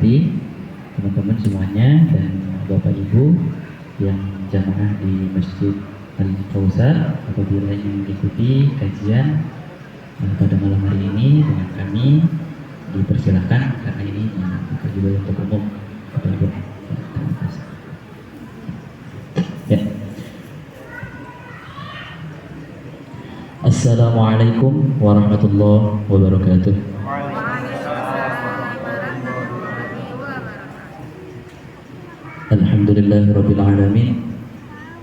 berkati teman-teman semuanya dan Bapak Ibu yang jamaah di Masjid Al-Kautsar apabila ingin mengikuti kajian pada malam hari ini dengan kami dipersilakan karena ini bukan juga untuk umum Bapak Ibu. Terima kasih. Ya. Assalamualaikum warahmatullahi wabarakatuh. Alhamdulillahirabbil alamin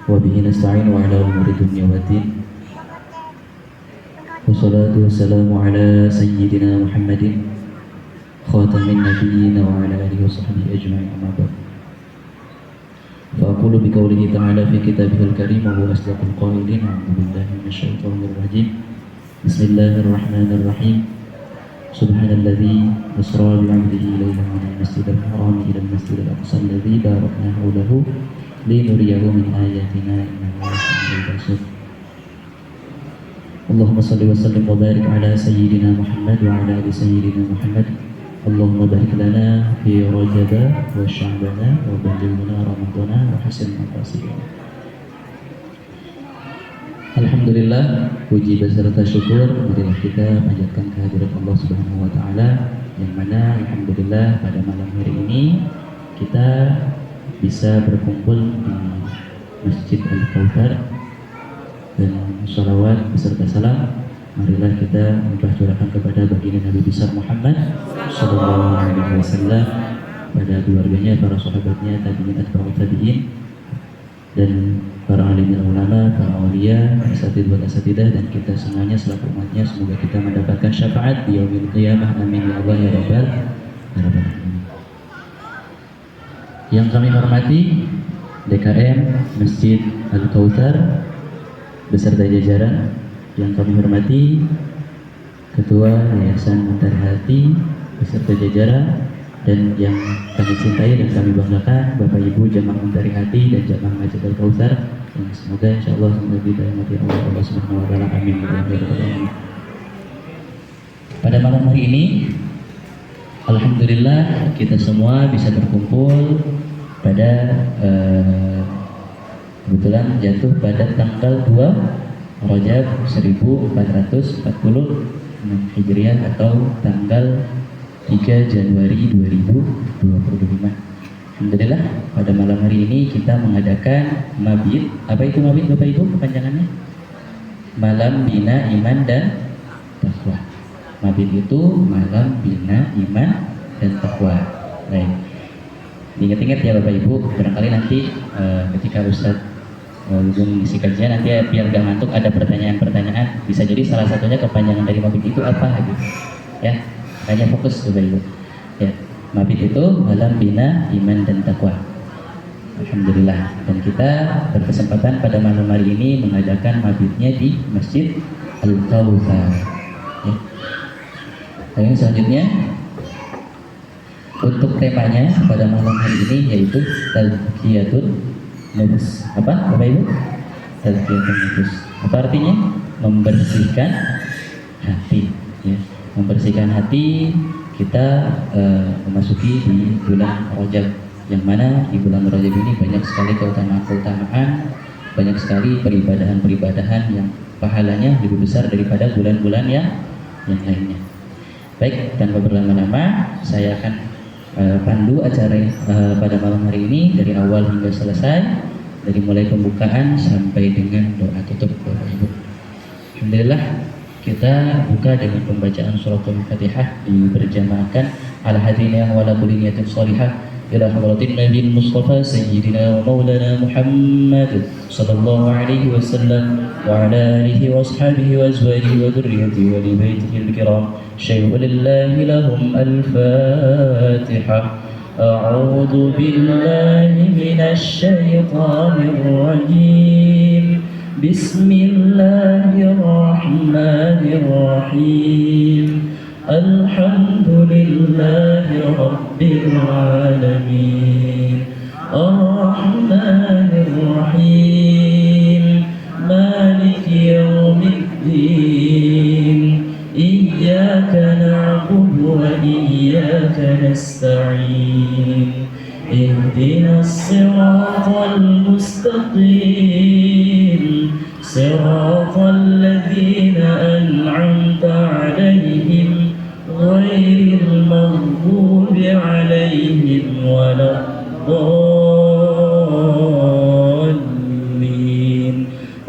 wa bihi nasta'inu ala umuri dunya waddin. Wassalatu wassalamu ala sayyidina Muhammadin khatamin nabiyyin wa ala alihi wa sahbihi ajma'in amma ba'd. Fa aqulu bi qawlihi ta'ala fi kitabihil karim wa huwa asdaqul qailin. A'udzu billahi minasyaitonir rajim. Bismillahirrahmanirrahim. Subhanalladzi asra bi 'abdihi laylan minal masjidil haram ila al-masjidil aqsa alladzi barakna hawlahu linuriyahu min ayatina innahu sami'un basir. Allahumma shalli wa sallim wa barik ala sayyidina Muhammad wa ala ali sayyidina Muhammad. Allahumma barik lana fi Rajab wa Sya'ban wa ballighna Ramadhan wa hasin maqasidina. Alhamdulillah, puji beserta syukur marilah kita panjatkan kehadirat Allah Subhanahu wa taala yang mana alhamdulillah pada malam hari ini kita bisa berkumpul di Masjid Al-Kautsar dan sholawat beserta salam marilah kita curahkan kepada baginda Nabi besar Muhammad sallallahu alaihi wasallam, pada keluarganya, para sahabatnya, tabi'in, atba'ut tabi'in, dan para alim ulama, para aulia, asatidz wa asatidah, dan kita semuanya selaku umatnya. Semoga kita mendapatkan syafaat di yaumil qiyamah. Amin ya Allah ya rabbal alamin. Yang kami hormati DKM Masjid Al-Kautsar beserta jajaran, yang kami hormati Ketua Yayasan Mentari Hati beserta jajaran, dan yang kami cintai dan kami banggakan Bapak Ibu jamaah Mentari Hati dan jamaah Masjid Al-Kautsar, yang semoga insyaallah semoga dirahmati Allah Subhanahu wa taala. Amin. Pada malam hari ini alhamdulillah kita semua bisa berkumpul pada kebetulan jatuh pada tanggal 2 Rajab 1446 Hijriah atau tanggal 3 Januari 2025. Alhamdulillah pada malam hari ini kita mengadakan mabit. Apa itu mabit Bapak Ibu kepanjangannya? Malam Bina Iman dan Taqwa. Mabit itu Malam Bina Iman dan Taqwa. Baik. Ingat-ingat ya Bapak Ibu, barangkali nanti ketika Ustadz ujung isi kajian nanti biar gak ngantuk ada pertanyaan-pertanyaan, bisa jadi salah satunya kepanjangan dari mabit itu apa gitu. Ya, hanya fokus Bapak Ibu. Ya, mabit itu Malam Bina Iman dan Taqwa. Alhamdulillah, dan kita berkesempatan pada malam hari ini mengadakan mabitnya di Masjid Al-Kautsar. Ya. Dan selanjutnya untuk temanya pada malam hari ini yaitu Tazkiyatun Nufus. Apa Bapak Ibu? Tazkiyatun Nufus. Apa artinya? Membersihkan hati. Ya. Membersihkan hati kita memasuki di bulan Rajab, yang mana di bulan Rajab ini banyak sekali keutamaan, banyak sekali peribadahan yang pahalanya lebih besar daripada bulan-bulan yang lainnya. Baik, tanpa berlama-lama saya akan pandu acara pada malam hari ini dari awal hingga selesai, dari mulai pembukaan sampai dengan doa tutup Bapak Ibu. Alhamdulillah kita buka dengan pembacaan suratul Fatihah diberjamaahkan ala hadirin wa ala kulli niyatin shalihah ila hadratin Nabi Mustafa Sayyidina wa Maulana Muhammad sallallahu alaihi wasallam wa ala alihi wa ashabihi wa azwajihi wa dhurriyyatihi wa li baitihi al-kiram. Syai'un lillahi lahum al-Fatihah. A'udzu billahi minasy syaithanir rajim. Bismillahirrahmanirrahim. Alhamdulillahi rabbil alamin. Ar-Rahmanir Rahim. Maliki yaumiddin. Iyyaka na'budu wa iyyaka nasta'in. نستعين اهدنا الصراط المستقيم صراط الذين أنعمت عليهم غير المغضوب عليهم ولا الضالين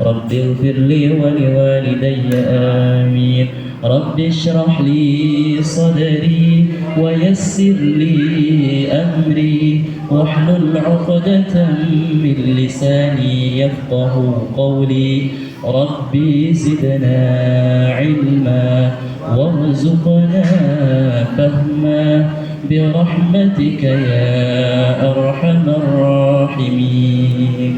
رب اغفر لي ولوالدي آمين رب اشرح لي صدري ويسر لي أمري واحلل عقدة من لساني يفقه قولي ربي زدنا علما وارزقنا فهما برحمتك يا أرحم الراحمين.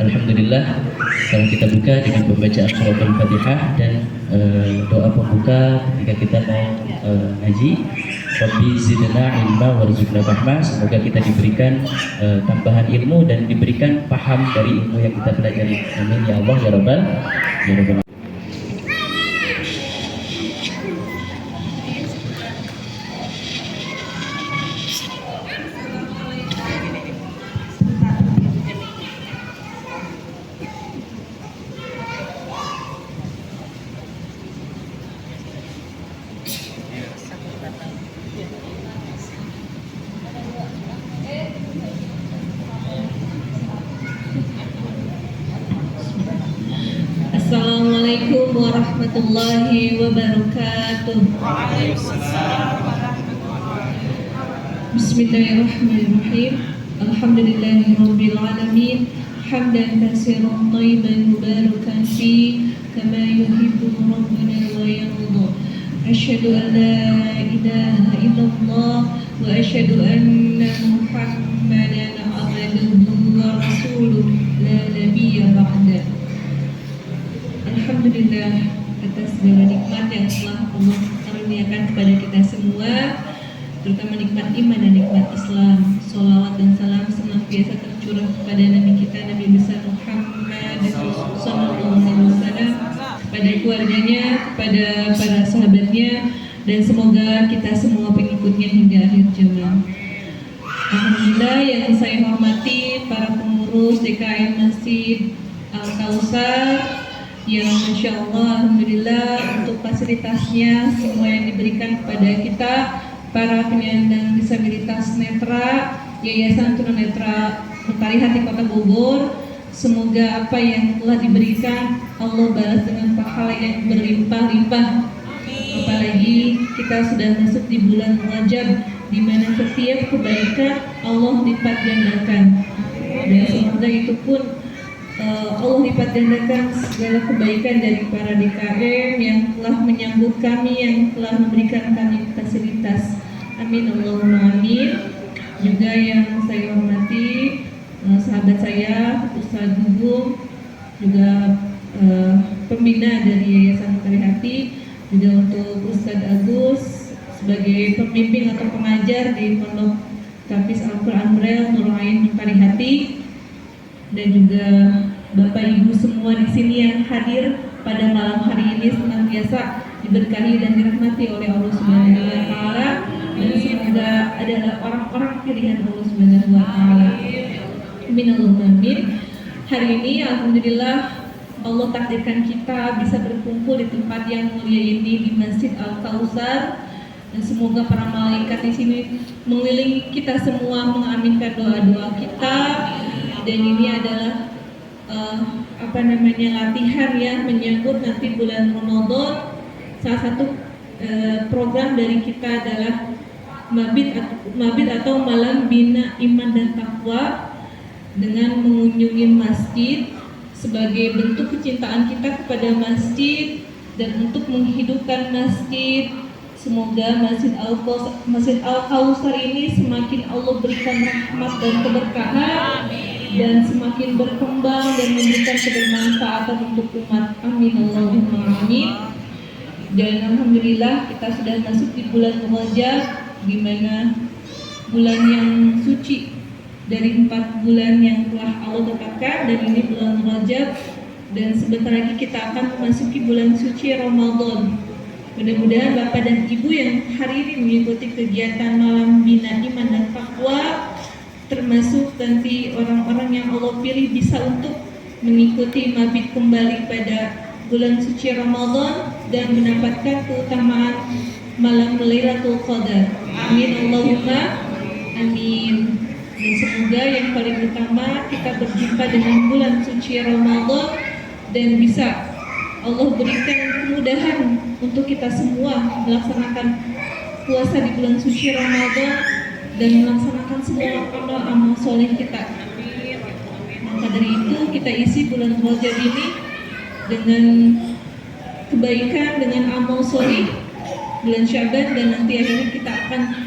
Alhamdulillah, kalau kita buka dengan pembacaan surah Al-Fatihah dan doa pembuka ketika kita mau ngaji. Rabbi zidna ilma warzuqna fahma. Semoga kita diberikan tambahan ilmu dan diberikan paham dari ilmu yang kita pelajari. Amin ya Allah ya Rabbal alamin. Assalamualaikum warahmatullahi wabarakatuh. Bismillahirrahmanirrahim. Alhamdulillahirabbil alamin. Hamdan katsiran thayyiban mubarakan fi kama yuhibbu rabbuna wa yarda. Asyhadu an la ilaha illallah wa asyhadu anna Muhammadan abduhu wa rasuluh la nabiyya ba'da. Alhamdulillah atas segala nikmat yang telah Allah karuniakan kepada kita semua, terutama nikmat iman dan nikmat Islam. Sholawat dan salam senantiasa tercurah kepada Nabi kita, Nabi besar Muhammad sallallahu alaihi wasallam, kepada keluarganya, kepada para sahabatnya, dan semoga kita semua pengikutnya hingga akhir zaman. Alhamdulillah, yang saya hormati para pengurus DKM Masjid Al-Kausar yang Masya Allah, Alhamdulillah untuk fasilitasnya semua yang diberikan kepada kita para penyandang disabilitas netra, Yayasan Tunanetra Mentari Hati Kota Bogor. Semoga apa yang telah diberikan Allah balas dengan pahala yang berlimpah-limpah. Apalagi kita sudah masuk di bulan Rajab, di mana setiap kebaikan Allah lipat gandakan, dan semoga itu pun Allah lipat gandakan segala kebaikan dari para DKM yang telah menyambut kami, yang telah memberikan kami fasilitas. Amin Allahumma amin. Juga yang saya hormati sahabat saya Ustaz Gugum, juga pembina dari Yayasan Mentari Hati, juga untuk Ustaz Agus sebagai pembimbing atau pengajar di Pondok Tahfiz Al-Quran Braille Nur Ain Mentari Hati, dan juga Bapak Ibu semua di sini yang hadir pada malam hari ini senantiasa diberkahi dan dirahmati oleh Allah Subhanahu wa taala, dan semoga adalah orang-orang pilihan Allah Subhanahu wa taala. Amin Allahumma amin. Hari ini alhamdulillah Allah takdirkan kita bisa berkumpul di tempat yang mulia ini di Masjid Al-Kausar, dan semoga para malaikat di sini mengelilingi kita semua mengaminkan doa-doa kita. Dan ini adalah latihan ya menyambut nanti bulan Ramadan. Salah satu program dari kita adalah mabit atau malam bina iman dan takwa, dengan mengunjungi masjid sebagai bentuk kecintaan kita kepada masjid dan untuk menghidupkan masjid. Semoga Masjid Al-Kausar ini semakin Allah berikan rahmat dan keberkahan, dan semakin berkembang dan memberikan kebermanfaatan untuk umat. Amin Allahumma amin. Dan alhamdulillah kita sudah masuk di bulan Rajab, di mana bulan yang suci dari 4 bulan yang telah Allah tetapkan, dan ini bulan Rajab, dan sebentar lagi kita akan memasuki bulan suci Ramadan. Mudah-mudahan Bapak dan Ibu yang hari ini mengikuti kegiatan malam bina iman dan takwa, termasuk nanti orang-orang yang Allah pilih bisa untuk mengikuti mabit kembali pada bulan suci Ramadan dan mendapatkan keutamaan malam Lailatul Qadar. Amin Allahumma amin. Dan semoga yang paling utama kita berjumpa dengan bulan suci Ramadan dan bisa Allah berikan kemudahan untuk kita semua melaksanakan puasa di bulan suci Ramadan dan melaksanakan semua amal-amal soleh kita. Maka dari itu kita isi bulan Rajab ini dengan kebaikan, dengan amal soleh bulan Syaban, dan nanti akhirnya kita akan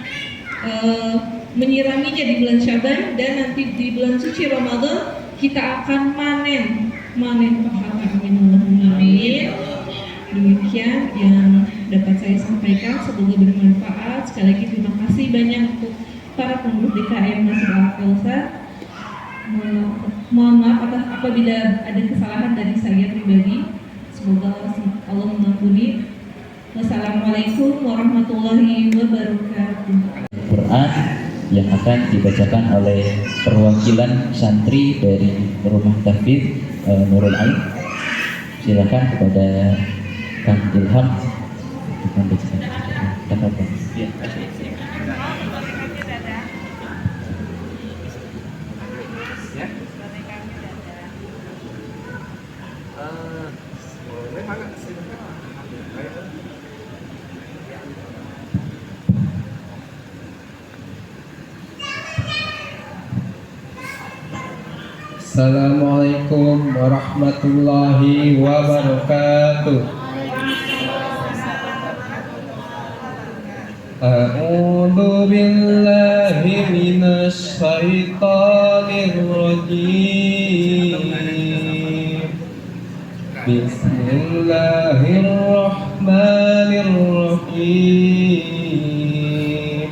menyiraminya di bulan Syaban, dan nanti di bulan suci Ramadan kita akan panen pahala. Amin. Demikian yang dapat saya sampaikan, semoga bermanfaat. Sekali lagi terima kasih banyak untuk para pengurus DKM Masjid Al-Kausar. Mohon maaf apabila ada kesalahan dari saya pribadi. Semoga Allah mengampuni. Wassalamualaikum warahmatullahi wabarakatuh. Quran yang akan dibacakan oleh perwakilan santri dari Rumah Tahfidz Nurul Ain. Silakan kepada Kang Ilham untuk membacakan. Tafadhol. Ya. Assalamualaikum warahmatullahi wabarakatuh. A'udzu billahi minasy syaithanir rajim. Bismillahirrahmanirrahim.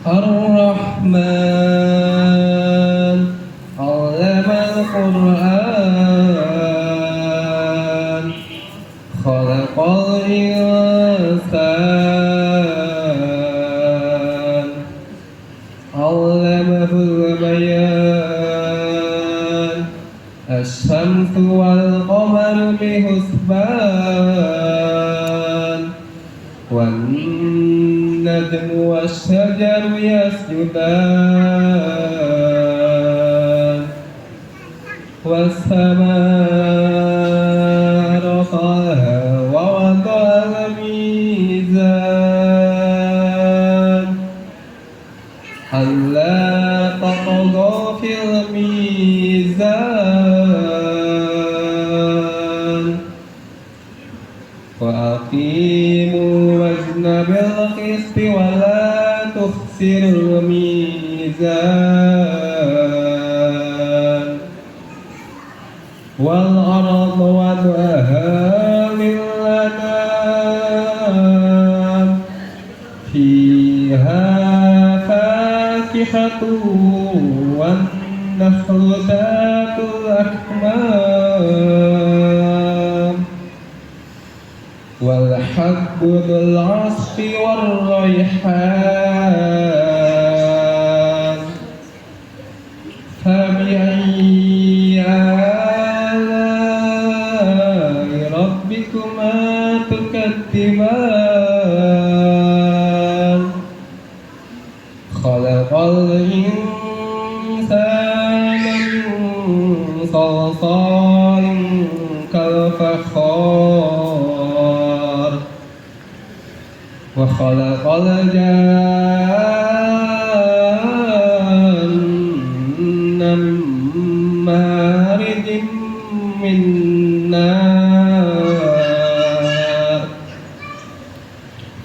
Ar-Rahman Al-Quran Khalaqal insan Allamahul bayan Asy-syamsu wal qamaru bihusban wan najmu wasy-syajaru yasjudan was-samaa'a rafa'aha wa wada'al mizan alla taqaw fil mizan wa aqimul wazna bil qisti wa la tukhsirul mizan wal arda wad'aha lil-anam fiha fakihatun wan nakhlu dhatul akmam wal habbu dhul 'asfi war rayhan fabi'ayyi ala'i rabbikuma tukadziban khalaqal insana min salsalin kal fakhar wa khalaqal janna min marijin min nar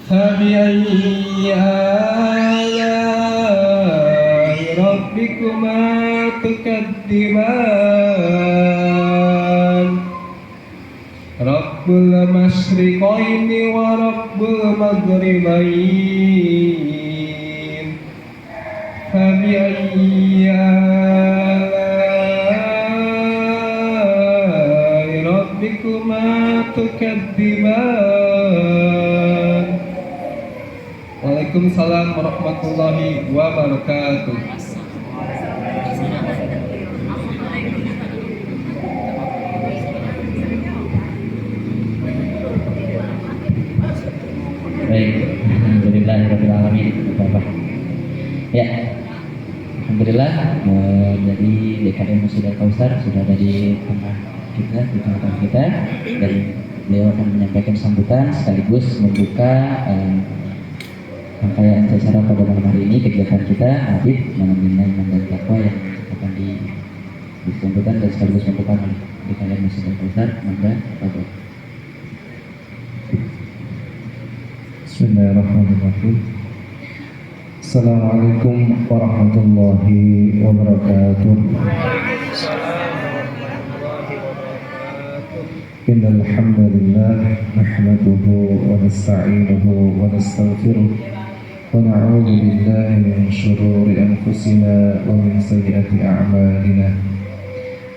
fabi'ayyi ala'i rabbikuma tukadziban Rabbul masyriqaini wa rabbul maghribain fabi'ayyi ala'i rabbikuma تكذبان. Waalaikumsalam warahmatullahi wabarakatuh. Baik, alhamdulillahirrahmanirrahim. Bapak. Ya, alhamdulillah dari DKM Masjid Al-Kausar sudah ada di tengah kita, di tengah kita, dan beliau akan menyampaikan sambutan sekaligus membuka rangkaian acara pada malam hari ini, kegiatan kita Habib malam Iman dan Takwa yang akan disampaikan dan sekaligus membuka DKM Masjid Al-Kausar. Maka Bapak. Bismillahirrahmanirrahim. Assalamualaikum warahmatullahi wabarakatuh. Innal hamdalillah nahmaduhu wa nasta'inuhu wa nastaghfiruh wa na'udzu billahi min shururi anfusina wa min sayyiati a'malina.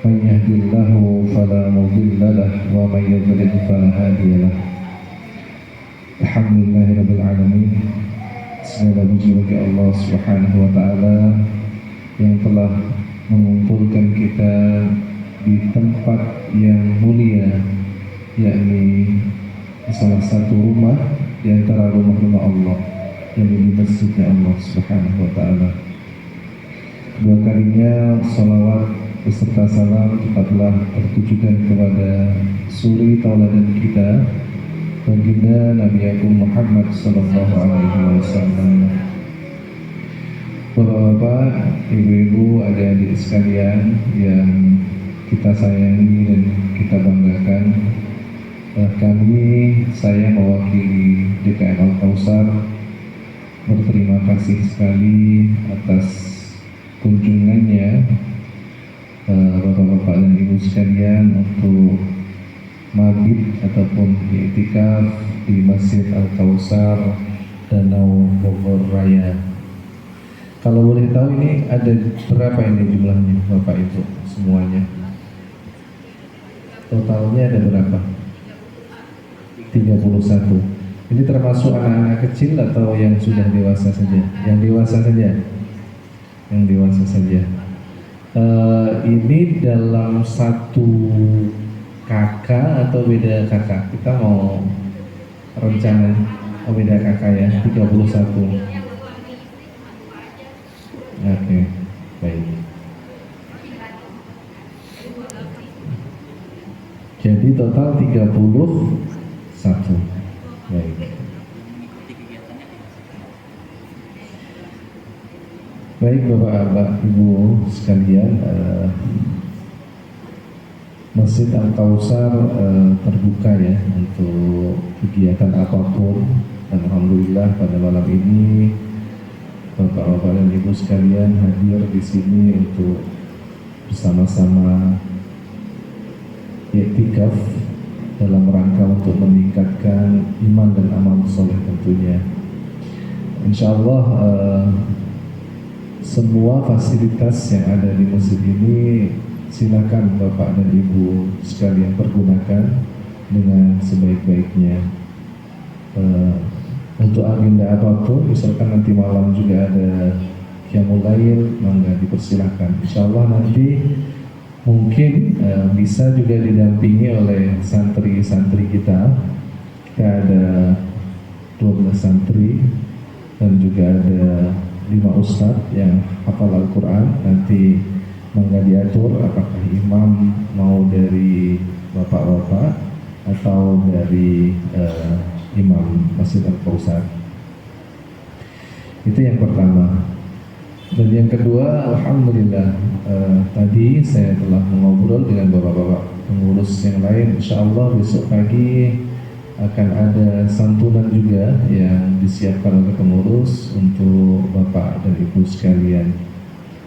Man yahdihillahu fala mudilla lahu wa man yudlil fala hadiya lahu. Alhamdulillahirabbil alamin. Segala puji bagi Allah Subhanahu wa taala yang telah mengumpulkan kita di tempat yang mulia, yakni di salah satu rumah di antara rumah-rumah Allah, yakni di masjidnya Allah Subhanahu wa taala. Dua kalinya salawat beserta salam tetaplah tertujukan kepada suri tauladan kita, baginda Nabi Agung Muhammad sallallahu alaihi wasallam. Bapak-bapak, ibu-ibu, adik-adik sekalian yang kita sayangi dan kita banggakan, saya mewakili DKM Al-Kausar berterima kasih sekali atas kunjungannya bapak-bapak dan ibu sekalian untuk mabit ataupun i'tikaf di Masjid Al-Kausar Danau Bogor Raya. Kalau boleh tahu ini ada berapa ini jumlahnya Bapak Ibu semuanya? Totalnya ada berapa? 31. Ini termasuk anak-anak kecil atau yang sudah dewasa saja? Yang dewasa saja. Yang dewasa saja. Ini dalam satu kakak atau beda kakak? Kita mau rencana beda kakak ya, 31. Oke, baik. Jadi total 31. Baik. Baik Bapak Ibu sekalian, Masjid Al-Kausar terbuka ya untuk kegiatan apapun. Dan alhamdulillah pada malam ini Bapak-bapak dan Ibu sekalian hadir di sini untuk bersama-sama i'tikaf dalam rangka untuk meningkatkan iman dan amal soleh tentunya. Insyaallah semua fasilitas yang ada di masjid ini silakan Bapak dan Ibu sekalian pergunakan dengan sebaik-baiknya. Untuk agenda apapun, misalkan nanti malam juga ada qiyamul lail, mangga dipersilahkan. Insyaallah nanti mungkin bisa juga didampingi oleh santri-santri kita. Kita ada 12 santri dan juga ada 5 ustadz yang hafal Al-Quran. Nanti mangga diatur apakah imam mau dari bapak-bapak atau dari imam Masjid Al-Kausar. Itu yang pertama. Dan yang kedua, alhamdulillah tadi saya telah mengobrol dengan bapak-bapak pengurus yang lain. Insyaallah besok pagi akan ada santunan juga yang disiapkan oleh pengurus untuk bapak dan ibu sekalian.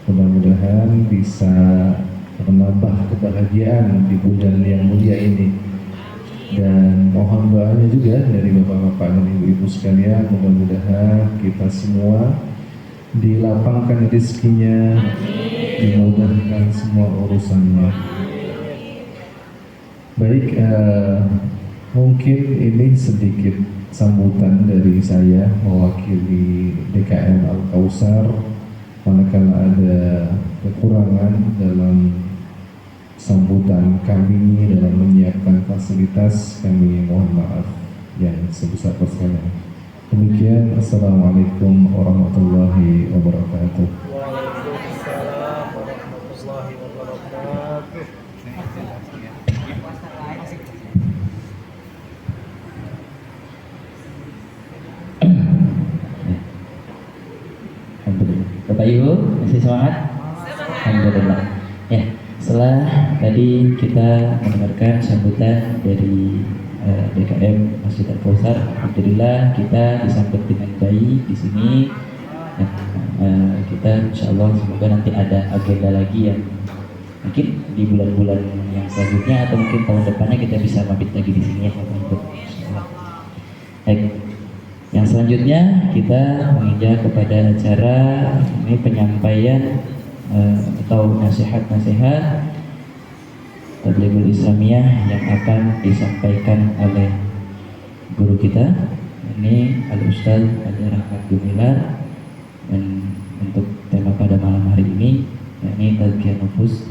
Mudah-mudahan bisa menambah kebahagiaan di bulan yang mulia ini. Dan mohon doanya juga dari bapak-bapak dan ibu-ibu sekalian, mudah-mudahan kita semua dilapangkan rezekinya, dimudahkan semua urusannya. Baik, Mungkin ini sedikit sambutan dari saya mewakili DKM Al-Kausar. Manakala ada kekurangan dalam sambutan kami dalam menyiapkan fasilitas, kami mohon maaf yang sebesar-besarnya. Demikian, Assalamualaikum warahmatullahi wabarakatuh. Waalaikumsalam warahmatullahi wabarakatuh. Alhamdulillah. Bapak Ibu masih semangat? Alhamdulillah. Ya, setelah tadi kita mendengarkan sambutan dari DKM Masjid Al-Kausar, alhamdulillah kita disambut dengan baik di sini. Dan, kita insya Allah semoga nanti ada agenda lagi yang mungkin di bulan-bulan yang selanjutnya atau mungkin tahun depannya kita bisa mampir lagi di sini ya Bapak Ibu. Insyaallah. Baik. Yang selanjutnya kita menginjak kepada acara ini penyampaian atau nasihat-nasihat Tablighul Islamiyah yang akan disampaikan oleh guru kita, ini Al-Ustaz Adi Rahmat Gumilar. Dan untuk tema pada malam hari ini yakni tazkiyah nufus,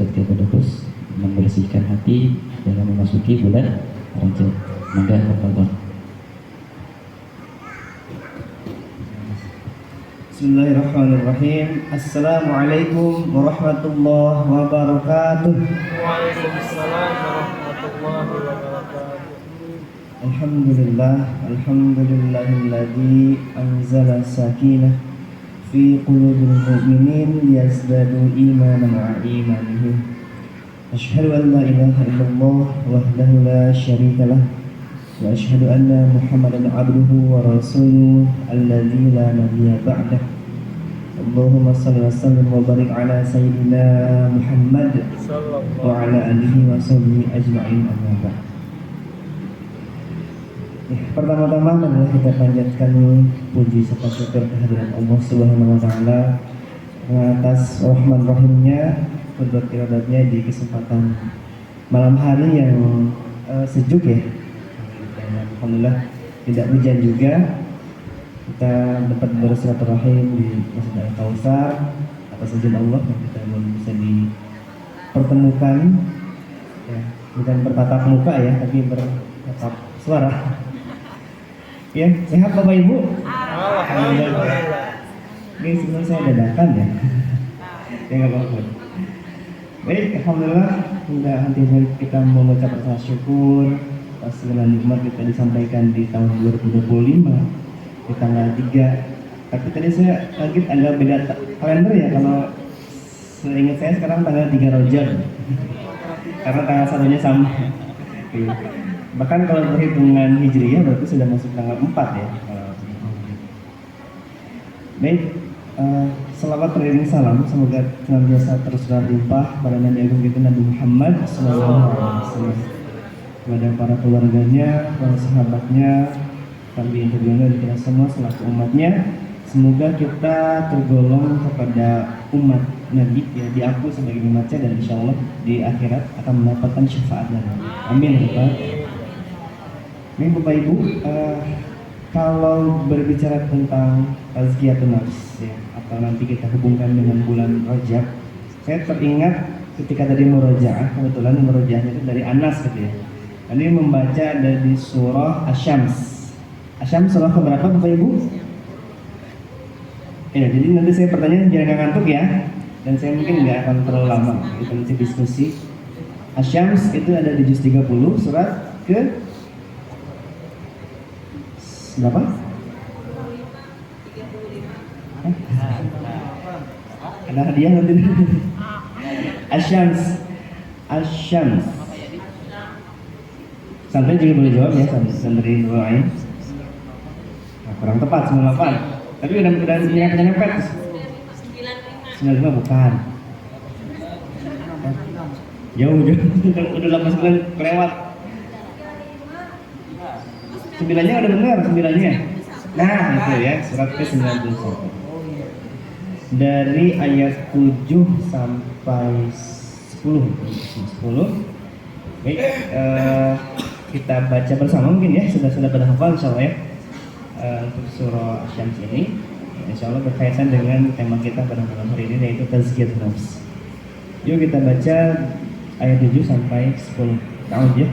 membersihkan hati dalam memasuki bulan Rajab. Maka tafadhol. Bismillahirrahmanirrahim. Assalamualaikum warahmatullahi wabarakatuh. Waalaikumsalam warahmatullahi wabarakatuh. Alhamdulillahilladzi anzala sakinah fi qulubil mu'minin liyazdadu imanan ma'a imanihim. Asyhadu an la ilaha illallah wahdahu la syarika lah wa asyhadu anna Muhammadan abduhu wa rasuluhu alladzi la nabiyya ba'dah. Allahumma shalli wa sallim wa barik ala sayyidina Muhammad wa ala alihi wa sahbihi ajma'in, amma ba'd. Pertama-tama adalah kita panjatkan puji serta syukur kehadiran Allah Subhanahu wa taala atas rahman rahimnya, qudrat iradatnya di kesempatan malam hari yang sejuk ya. Alhamdulillah tidak hujan juga. Kita dapat bersilaturahim di Masjid Al-Kausar atas izin Allah yang kita belum bisa dipertemukan ya, bukan bertatap muka ya, tapi bertatap suara. Ya, sehat Bapak Ibu? Alhamdulillah. Ini sebenarnya saya dadakan ya. Ya nggak apa-apa. Baik, alhamdulillah sudah henti kita mengucap rasa syukur atas segala nikmat kita disampaikan di tahun 2025 di tanggal 3. Tapi tadi saya kaget agak beda kalender ya, kalau seingat saya sekarang tanggal 3 Rajab karena tanggal satunya sama. Oke. Bahkan kalau perhitungan Hijriyah berarti sudah masuk tanggal 4 ya. Baik, selawat beriring salam semoga senantiasa terus berlimpah pada Nabi Agung kita Nabi Muhammad SAW, kepada para keluarganya, para sahabatnya, tabi'in dan kita semua selaku umatnya. Semoga kita tergolong kepada umat Nabi ya, diaku sebagai umatnya, dan insya Allah di akhirat akan mendapatkan syafaat dari Nabi. Amin ya Bapak. Ini Bapak Ibu, kalau berbicara tentang tazkiyatun nafs ya, atau nanti kita hubungkan dengan bulan Rajab, saya teringat ketika tadi murojaah, kebetulan murojaahnya itu dari Anas gitu ya. Tadi membaca dari surah Asy-Syams. Asy-Syams surah keberapa Bapak Ibu? Ya, jadi nanti saya pertanyaan jangan ngantuk ya, dan saya mungkin nggak akan terlalu lama, kita nanti diskusi. Asy-Syams itu ada di juz 30 surat ke berapa? Ada hadiah nanti. Asy-Syams. Asy-Syams. Sampai juga boleh jawab ya, sambil doain. Nah, kurang tepat 98. Tapi udah nyerempet. 95 bukan. Jauh. Udah 89 kelewat. 9-nya udah benar, 9-nya. Nah, itu ya, surat ke-91. Dari ayat 7 sampai 10. Baik, kita baca bersama mungkin ya, sudah pada hafal insyaallah ya. Untuk surah Asy-Syams ini insyaallah berkaitan dengan tema kita pada malam hari ini, yaitu tazkiyatun nafs. Yuk kita baca ayat 7 sampai 10. Ta'awud ya.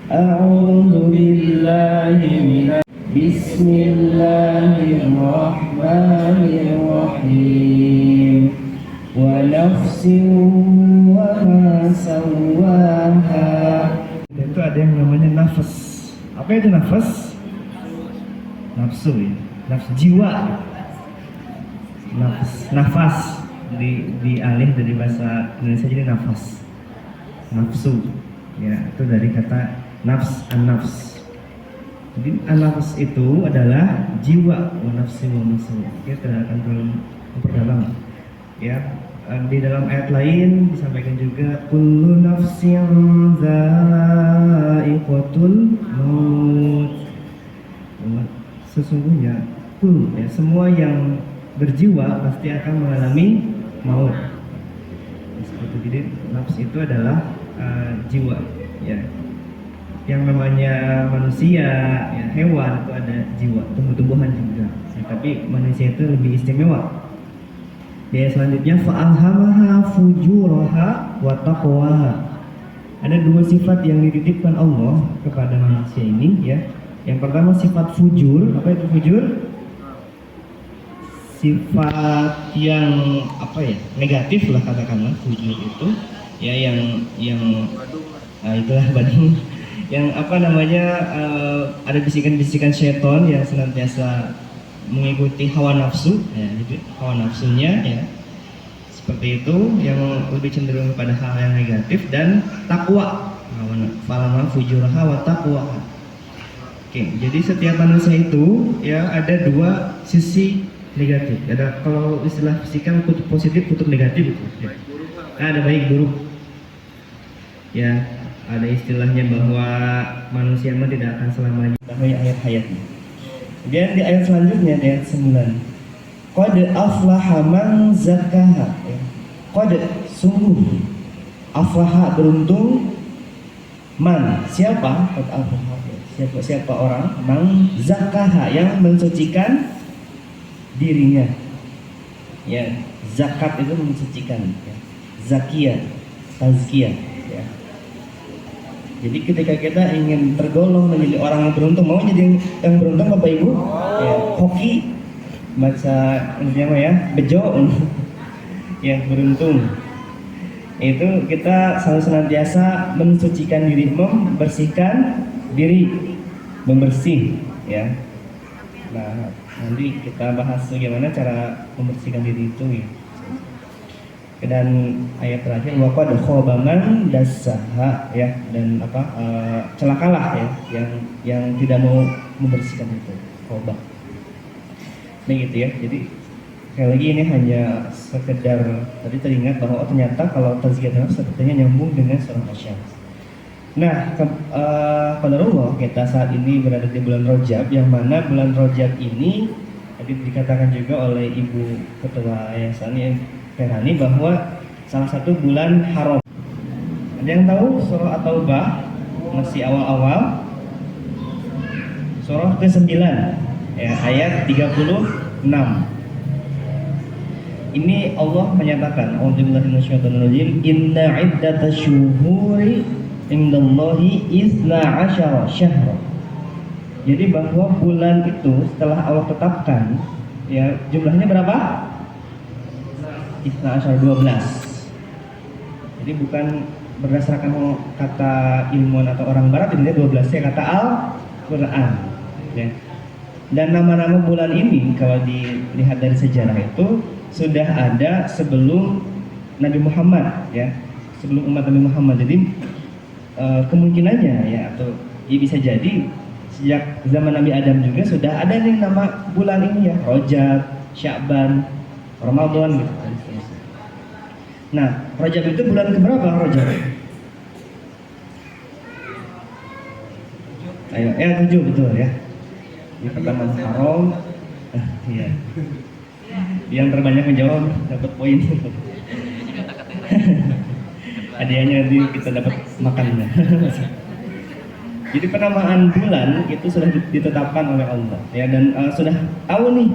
A'udzu billahi minasy Bismillahirrahmanirrahim. Wa nafsin wa ma sawwaha. Itu ada yang namanya nafas. Apa itu nafas? Nafsu ya, nafsu jiwa. Nafas dialih dari bahasa Indonesia jadi nafas. Nafsu ya, itu dari kata nafs, an-nafs. Jadi an-nafs itu adalah jiwa, nafsi wa nafsu. Kita akan memperdalam ya. Di dalam ayat lain disampaikan juga kullu nafsin dha'iqatul maut. Sesungguhnya ya, semua yang berjiwa pasti akan mengalami maut. Seperti jadi nafs itu adalah jiwa ya. Yang namanya manusia ya, hewan itu ada jiwa, tumbuh-tumbuhan juga ya, tapi manusia itu lebih istimewa. Di ayat selanjutnya fa'alhamaha fujuraha wa taqwaha. Ada dua sifat yang dititipkan Allah kepada manusia ini ya. Yang pertama sifat fujur. Apa itu fujur? Sifat yang apa ya? Negatif lah katakanlah fujur itu ya, yang itulah badung. Yang apa namanya ada bisikan-bisikan syaitan yang senantiasa mengikuti hawa nafsu ya, jadi hawa nafsunya ya seperti itu, yang lebih cenderung kepada hal yang negatif, dan takwa, falama fujuraha wa taqwa. Oke, jadi setiap manusia itu ya ada dua sisi negatif. Ada, kalau istilah fisika kutub positif, kutub negatif itu ya. Ada baik buruk ya, ada istilahnya bahwa manusia mah tidak akan selamanya. Tahu ayat-ayatnya. Kemudian di ayat selanjutnya, di ayat 9, qad aflaha man zakkaha. Qad, sungguh, aflaha, beruntung, man, siapa? Qad aflaha, siapa orang, man zakkaha, yang mensucikan dirinya. Ya, zakat itu mensucikan ya. Zakiyah, tazkiyah ya. Jadi ketika kita ingin tergolong menjadi orang yang beruntung, mau jadi yang beruntung Bapak Ibu? Ya, hoki, baca intinya ya, bejo, yang beruntung. Itu kita selalu senantiasa mensucikan diri, membersihkan diri, membersih ya. Nah, nanti kita bahas bagaimana cara membersihkan diri itu ya. Dan ayat terakhir waqad khaba man dassaha ya, dan celakalah ya yang tidak mau membersihkan itu, khaba. Begitu ya. Jadi sekali lagi ini hanya sekedar tadi teringat bahwa ternyata kalau tazkiyatun nafs sepertinya nyambung dengan surah Asy-Syams. Nah, qadarullah kita saat ini berada di bulan Rajab, yang mana bulan Rajab ini tadi dikatakan juga oleh Ibu Ketua Yayasan Ferhani bahwa salah satu bulan haram. Ada yang tahu surah At-Taubah? Masih awal-awal. Surah ke-9 ya, ayat 36. Ini Allah menyatakan, a'udzubillahi minasyaitonirrajim, inna iddatasyuhuri indallahi 12 syahra. Jadi bahwa bulan itu setelah Allah tetapkan ya, jumlahnya berapa? 12. Jadi bukan berdasarkan kata ilmuwan atau orang barat, ini 12 ya, kata Al-Quran ya. Dan nama-nama bulan ini kalau dilihat dari sejarah itu sudah ada sebelum Nabi Muhammad ya, sebelum umat Nabi Muhammad. Jadi kemungkinannya ya, atau ya bisa jadi sejak zaman Nabi Adam juga sudah ada nih nama bulan ini ya, Rajab, Sya'ban, Ramadan gitu. Nah, Rajab itu bulan keberapa Rajab? Ayo, 7 betul ya. Yang pertama Muharram. Iya. Yang terbanyak menjawab dapat poin. Hadiahnya nanti kita dapat makannya. Jadi penamaan bulan itu sudah ditetapkan oleh Allah ya, dan sudah tahu nih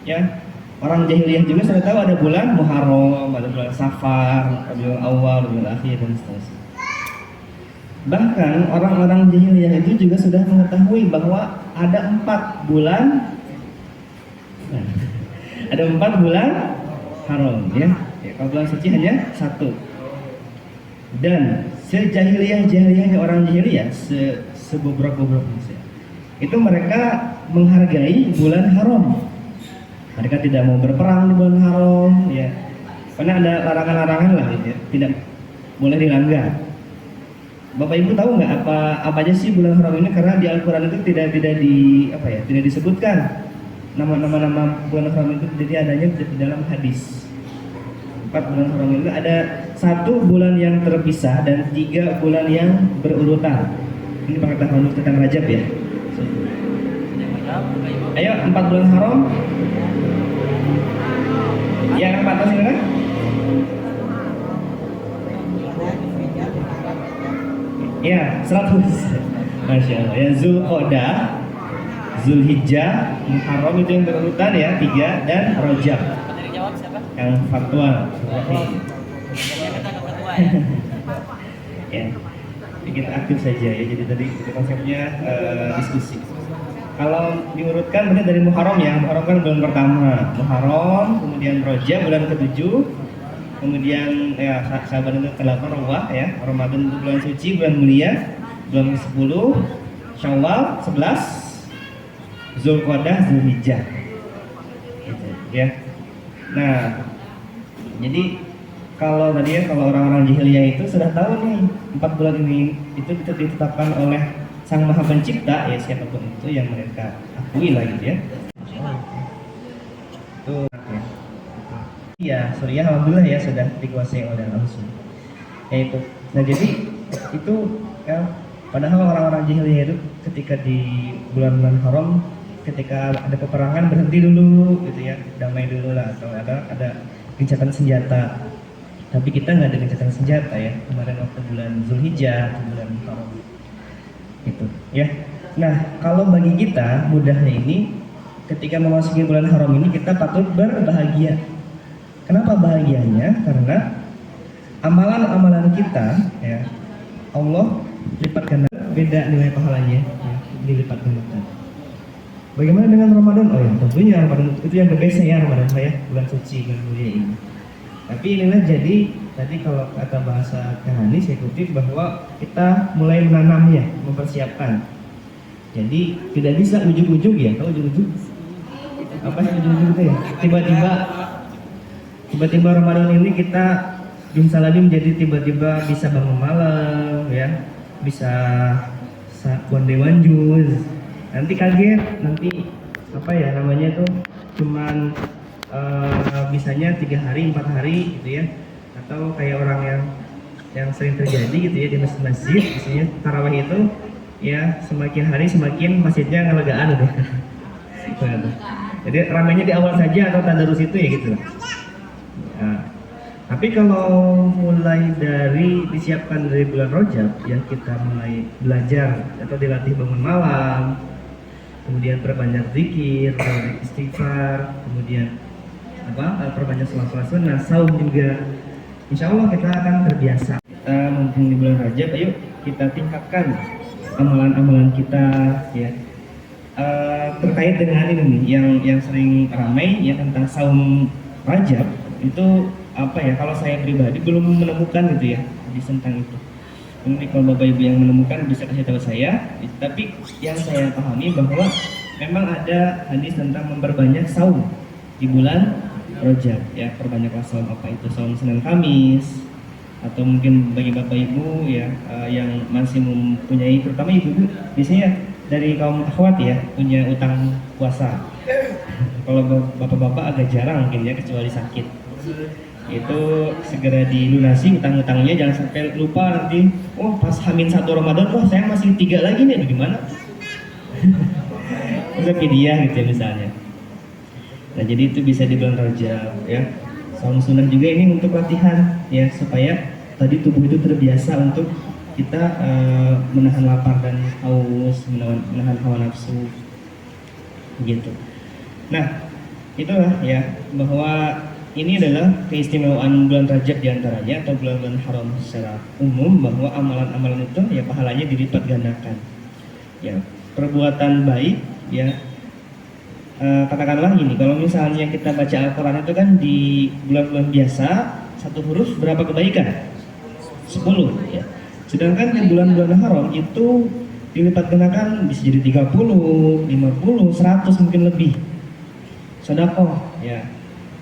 ya, orang jahiliyah juga sudah tahu ada bulan Muharram, ada bulan Safar, Rabiul Awal, Rabiul Akhir dan seterusnya. Bahkan orang-orang jahiliyah itu juga sudah mengetahui bahwa ada 4 bulan ada 4 bulan haram ya. Kalau bulan suci hanya 1. Dan sejahiliyah-jahiliyahnya orang jahiliyah, sebobrok-bobrok manusia, itu mereka menghargai bulan haram. Mereka tidak mau berperang di bulan haram ya. Karena ada larangan-larangan lah gitu ya, tidak boleh dilanggar. Bapak Ibu tahu nggak apa aja sih bulan haram ini? Karena di Al-Qur'an itu tidak disebutkan nama-nama bulan haram itu, jadi adanya di dalam hadis. 4 bulan haram itu ada 1 bulan yang terpisah dan 3 bulan yang berurutan. Ini pengetahuan tentang Rajab ya. Ayo 4 bulan haram. Yang 4 silakan. Ya, 100. Masya Allah. Ya, Zulqa'dah, Zulhijjah, Muharram itu yang berurutan ya, 3, dan Rajab. Yang fatwa. Ya, kita aktif saja ya. Jadi tadi itu konsepnya diskusi. Kalau diurutkan berarti dari Muharram ya. Muharram kan bulan pertama. Muharram, kemudian Rajab bulan ke-7, kemudian ya Syaban itu ke-8 Rawah ya. Ramadan itu bulan suci, bulan mulia, bulan ke-10, Syawal 11, Zulqa'dah, Zulhijjah. Gitu ya. Nah, jadi kalau tadi ya, kalau orang-orang jahiliyah itu sudah tahu nih 4 bulan ini itu ditetapkan oleh Sang Maha Pencipta ya, siapapun itu yang mereka akui lah gitu ya. Tuh ya. Ya, Suriah alhamdulillah ya sudah dikuasai oleh langsung. Ya itu. Nah, jadi itu ya, padahal orang-orang jahiliyah itu ketika di bulan-bulan haram, ketika ada peperangan berhenti dulu gitu ya, damai dulu lah, atau ada gencatan senjata. Tapi kita nggak ada gencatan senjata ya kemarin waktu bulan Zulhijjah, bulan haram gitu ya. Nah, kalau bagi kita mudahnya ini, ketika memasuki bulan haram ini kita patut berbahagia. Kenapa bahagianya? Karena amalan-amalan kita ya, Allah lipat ganda, beda nilai pahalanya ya, dilipat gandakan. Bagaimana dengan Ramadan? Oh ya, tentunya Ramadan itu yang berbeda ya, Ramadan saya bulan suci, bulan mulia ini. Tapi inilah jadi tadi kalau kata bahasa Kahani saya kutip bahwa kita mulai menanamnya, mempersiapkan. Jadi tidak bisa ujug-ujug ya, tahu ujug-ujug? Apa sih ujug-ujug itu ya? Tiba-tiba Ramadan ini kita Bimsaladi menjadi tiba-tiba bisa bangun malam ya, bisa one day one juice. Nanti kaget, nanti apa ya namanya tuh cuman bisanya 3 hari 4 hari gitu ya, atau kayak orang yang sering terjadi gitu ya di masjid, biasanya tarawih itu ya semakin hari semakin masjidnya ngelegaan gitu. Jadi ramainya di awal saja atau tadarus itu ya gitu. Nah, tapi kalau mulai dari disiapkan dari bulan Rajab ya, kita mulai belajar atau dilatih bangun malam, kemudian perbanyak zikir, perbanyak istighfar, kemudian perbanyak sholat sunnah, saum juga. Insya Allah kita akan terbiasa. Kita mumpung di bulan Rajab, ayo kita tingkatkan amalan-amalan kita ya. Terkait dengan ini nih, yang sering ramai ya tentang saum Rajab itu apa ya? Kalau saya pribadi belum menemukan gitu ya di tentang itu. Mungkin kalau Bapak Ibu yang menemukan bisa kasih tahu saya. Tapi yang saya pahami bahwa memang ada hadis tentang memperbanyak saum di bulan Rajab ya, perbanyaklah saum, apa itu saum Senin Kamis, atau mungkin bagi Bapak Ibu ya yang masih mempunyai, terutama ibu biasanya dari kaum akhwat ya, punya utang puasa. Kalau bapak-bapak agak jarang mungkin ya, kecuali sakit. Itu segera dilunasi utang-utangnya, jangan sampai lupa nanti, oh pas H-1 Ramadan, wah saya masih 3 lagi nih, bagaimana? Bisa fidyah gitu ya misalnya. Nah, jadi itu bisa di bulan Rajab ya. Saum sunnah juga ini untuk latihan ya, supaya tadi tubuh itu terbiasa untuk kita menahan lapar dan haus, menahan hawa nafsu gitu. Nah, itulah ya bahwa ini adalah keistimewaan bulan Rajab diantaranya atau bulan-bulan haram secara umum, bahwa amalan-amalan itu ya pahalanya dilipat gandakan. Ya, perbuatan baik ya, katakanlah gini, kalau misalnya kita baca Al-Quran itu kan di bulan-bulan biasa satu huruf berapa kebaikan? 10 ya. Sedangkan di bulan-bulan haram itu dilipat gandakan bisa jadi 30, 50, 100 mungkin lebih. Sedekah ya.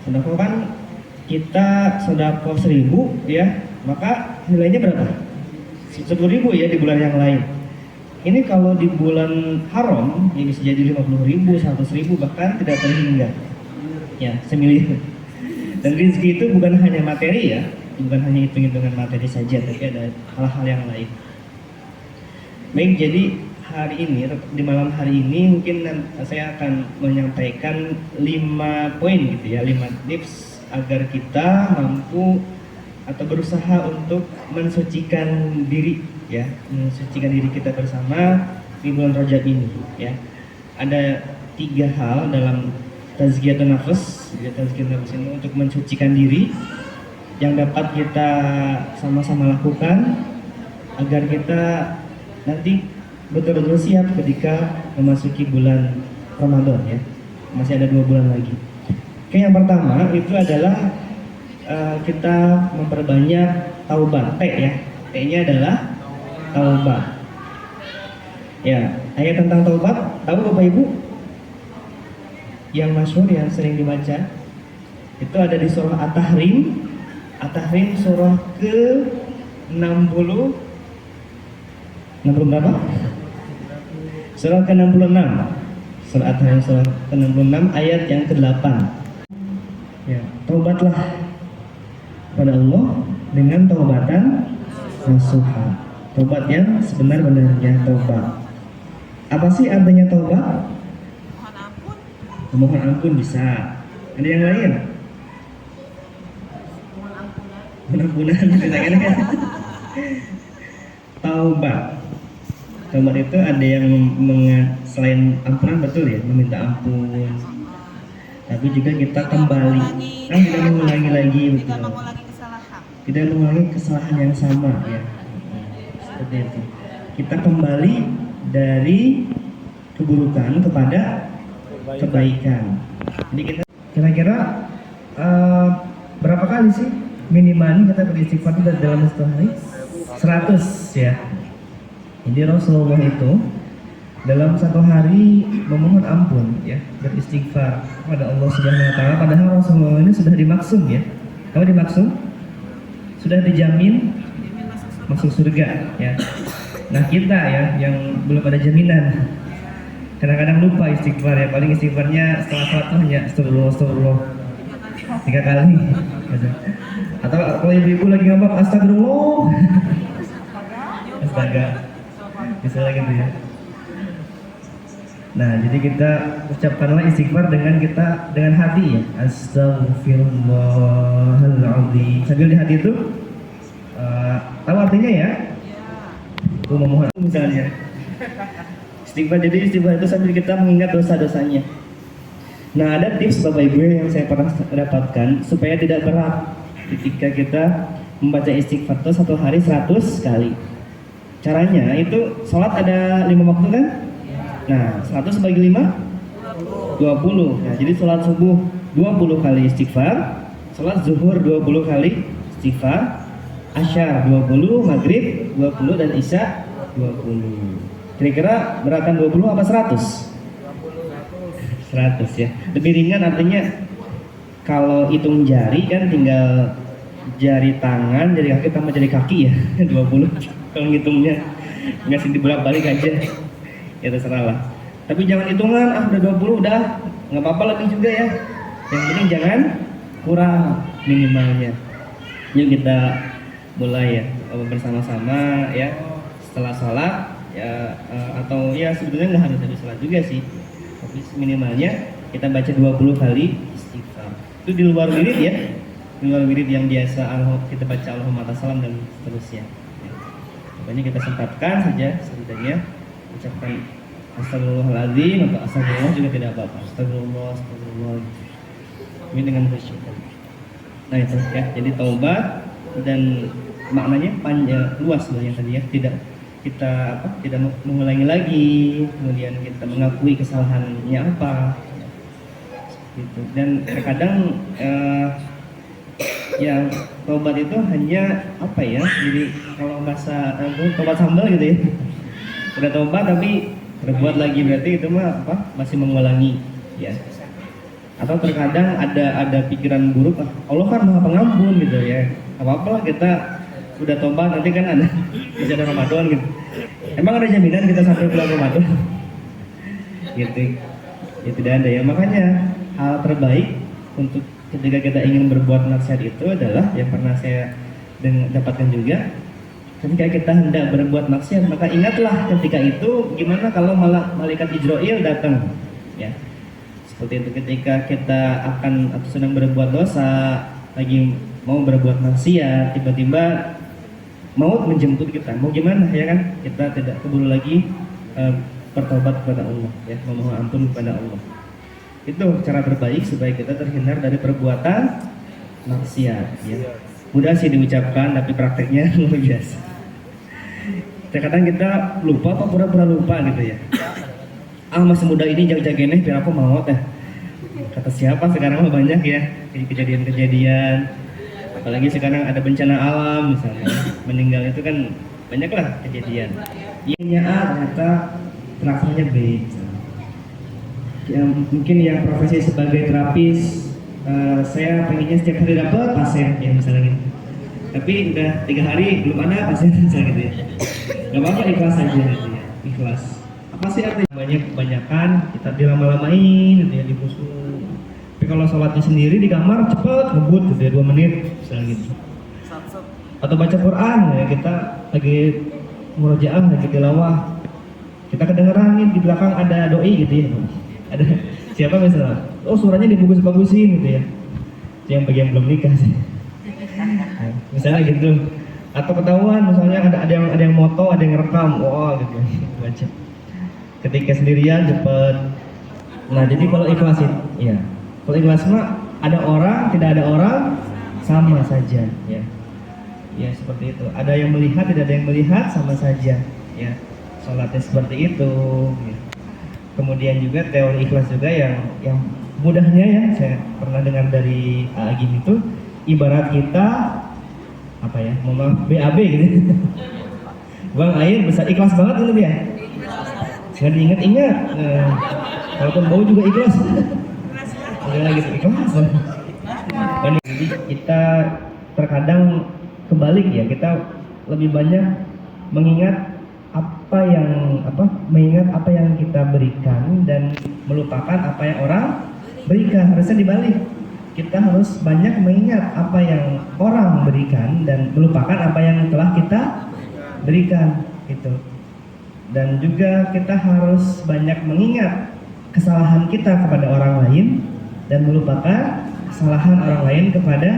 Sedekah kan kita sedekah 1000 ya, maka nilainya berapa? 10.000 ya di bulan yang lain. Ini kalau di bulan haram ya bisa jadi 50.000, 100.000, bahkan tidak terhingga ya, semiliar. Dan rezeki itu bukan hanya materi ya, bukan hanya hitung-hitungan materi saja, tapi ada hal-hal yang lain. Baik, jadi hari ini, di malam hari ini mungkin saya akan menyampaikan 5 poin gitu ya, 5 tips agar kita mampu atau berusaha untuk mensucikan diri ya, mensucikan diri kita bersama di bulan Rajab ini ya. Ada 3 hal dalam tazkiyatun nafas, ya, tazkiyatun nafas ini untuk mensucikan diri yang dapat kita sama-sama lakukan agar kita nanti betul-betul siap ketika memasuki bulan Ramadan ya. Masih ada 2 bulan lagi. Oke, yang pertama itu adalah kita memperbanyak taubat. T ya. T-nya adalah taubat. Ya, ayat tentang taubat tahu Bapak Ibu? Yang masyhur yang sering dibaca itu ada di surah At-Tahrim. At-Tahrim surah ke-60 berapa? Surah ke-66. Surah At-Tahrim surah ke-66 ayat yang ke-8. Ya, taubatlah pada Allah dengan taubatan nasuha. Taubat yang sebenar-benarnya taubat. Apa sih artinya taubat? Mohon ampun bisa. Ada yang lain? Mohon ampunan kan? Taubat. Taubat itu ada yang selain ampunan, betul ya, meminta ampun. Tapi juga kita kembali, tidak mengulangi lagi, betul. Tidak mengulangi kesalahan yang sama ya. Seperti itu. Kita kembali dari keburukan kepada kebaikan. Jadi kita kira-kira berapa kali sih minimalnya kita beristighfar dalam satu hari? 100 ya. Jadi Rasulullah itu dalam satu hari memohon ampun ya, beristighfar kepada Allah Subhanahu wa taala, padahal Rasulullah ini sudah dimaksum ya. Kamu dimaksum? Sudah dijamin masuk surga ya. Nah, kita ya yang belum ada jaminan. Kadang-kadang lupa istighfar ya, paling istighfarnya setelah sholat tuh hanya astagfirullah 3 kali. Atau kalau ibu-ibu lagi ngambek astagfirullah. Astaga. Bisa gitu ya. Nah, jadi kita ucapkanlah istighfar dengan hati ya. Astaghfirullahaladzim. Sambil di hati itu tahu artinya ya? Memohon misalnya. Istighfar, jadi istighfar itu sambil kita mengingat dosa-dosanya. Nah, ada tips Bapak Ibu yang saya pernah dapatkan supaya tidak berat ketika kita membaca istighfar itu satu hari 100 kali. Caranya itu sholat ada 5 waktu kan? Nah, 100 bagi 5? 20. Nah, jadi sholat subuh 20 kali istighfar, sholat zuhur 20 kali istighfar, asyar 20, maghrib 20, dan isya 20. Kira-kira beratan 20 apa 100? 100 ya. Lebih ringan, artinya kalau hitung jari kan tinggal jari tangan, jari kaki tambah jari kaki ya. 20. Kalau ngitungnya ngasih dibolak-balik aja. Ya terserah lah. Tapi jangan hitungan, udah 20 udah, nggak apa-apa lebih juga ya. Yang penting jangan kurang minimalnya. Yuk kita mulai ya bersama-sama ya setelah sholat ya, atau ya sebetulnya nggak harus habis sholat juga sih, tapi minimalnya kita baca 20 kali istighfar. Itu di luar wirid ya, di luar wirid yang biasa kita baca Allahumma salam dan seterusnya ya. Pokoknya kita sempatkan saja setidaknya ucapkan astagfirullahaladzim atau astagfirullah juga tidak apa-apa. Astagfirullah, astagfirullah. Ini dengan khusyuk. Nah itu ya, jadi taubat dan maknanya panjang luas sebenarnya tadi ya, tidak kita tidak mengulangi lagi, kemudian kita mengakui kesalahannya apa, gitu. Dan terkadang yang taubat itu hanya apa ya? Jadi kalau bahasa taubat sambal gitu ya, udah taubat tapi berbuat lagi, berarti itu mah masih mengulangi ya. Atau terkadang ada pikiran buruk, Allah kan maha pengampun gitu ya, apa-apalah kita udah tobat, nanti kan masih ada Ramadan gitu. Emang ada jaminan kita sampai bulan Ramadan? Gitu ya, tidak ada ya. Makanya hal terbaik untuk ketika kita ingin berbuat maksiat itu adalah yang pernah saya dapatkan juga, ketika kita hendak berbuat maksiat, maka ingatlah ketika itu gimana kalau malah malaikat Ijroil datang ya. Seperti itu, ketika kita akan atau sedang berbuat dosa, lagi mau berbuat maksiat, tiba-tiba maut menjemput kita, mau gimana ya kan? Kita tidak keburu lagi bertobat kepada Allah ya, memohon ampun kepada Allah. Itu cara terbaik supaya kita terhindar dari perbuatan maksiat ya. Mudah sih diucapkan tapi prakteknya luar biasa. Terkadang kita lupa atau pura-pura lupa gitu ya. Masih muda ini jaga-jaga nih biar aku mau teh. Kata siapa, sekarang mah banyak ya kejadian-kejadian. Apalagi sekarang ada bencana alam misalnya, meninggal itu kan banyaklah kejadian. Iya A ternyata terakhirnya B. Yang mungkin yang profesi sebagai terapis, saya pengennya setiap hari dapat pasien ya misalnya gitu. Tapi udah 3 hari belum ada pasien misalnya gitu ya. Gak apa-apa, ikhlas aja gitu ya, ikhlas. Apa sih artinya? Banyak-banyakan kita dilama-lamain gitu ya, di musuh. Tapi kalau sholatnya sendiri di kamar cepet ngebut gitu ya, 2 menit misalnya gitu. Atau baca Quran ya, kita lagi murojaah, lagi tilawah, kita kedengeran nih di belakang ada doi gitu ya, ada siapa misalnya, surahnya dibagus-bagusin gitu ya, yang bagian belum nikah sih nah, misalnya gitu. Atau ketahuan misalnya ada yang moto, ada yang rekam, wah gitu baca. Ketika sendirian cepet. Nah jadi kalau ikhlas ya, kalau ikhlas mah ada orang, tidak ada orang sama saja ya. Ya seperti itu. Ada yang melihat, tidak ada yang melihat, sama saja ya. Sholatnya seperti itu ya. Kemudian juga teori ikhlas juga yang mudahnya ya, saya pernah dengar dari Agim itu, ibarat kita apa ya, BAB gitu. Buang air besar, ikhlas banget itu dia. Jangan diingat-ingat. Walaupun bau juga ikhlas. Udah gitu ikhlas. Jadi kita terkadang kebalik ya, kita lebih banyak mengingat mengingat apa yang kita berikan dan melupakan apa yang orang berikan. Harusnya dibalik, kita harus banyak mengingat apa yang orang berikan dan melupakan apa yang telah kita berikan gitu. Dan juga kita harus banyak mengingat kesalahan kita kepada orang lain dan melupakan kesalahan orang lain kepada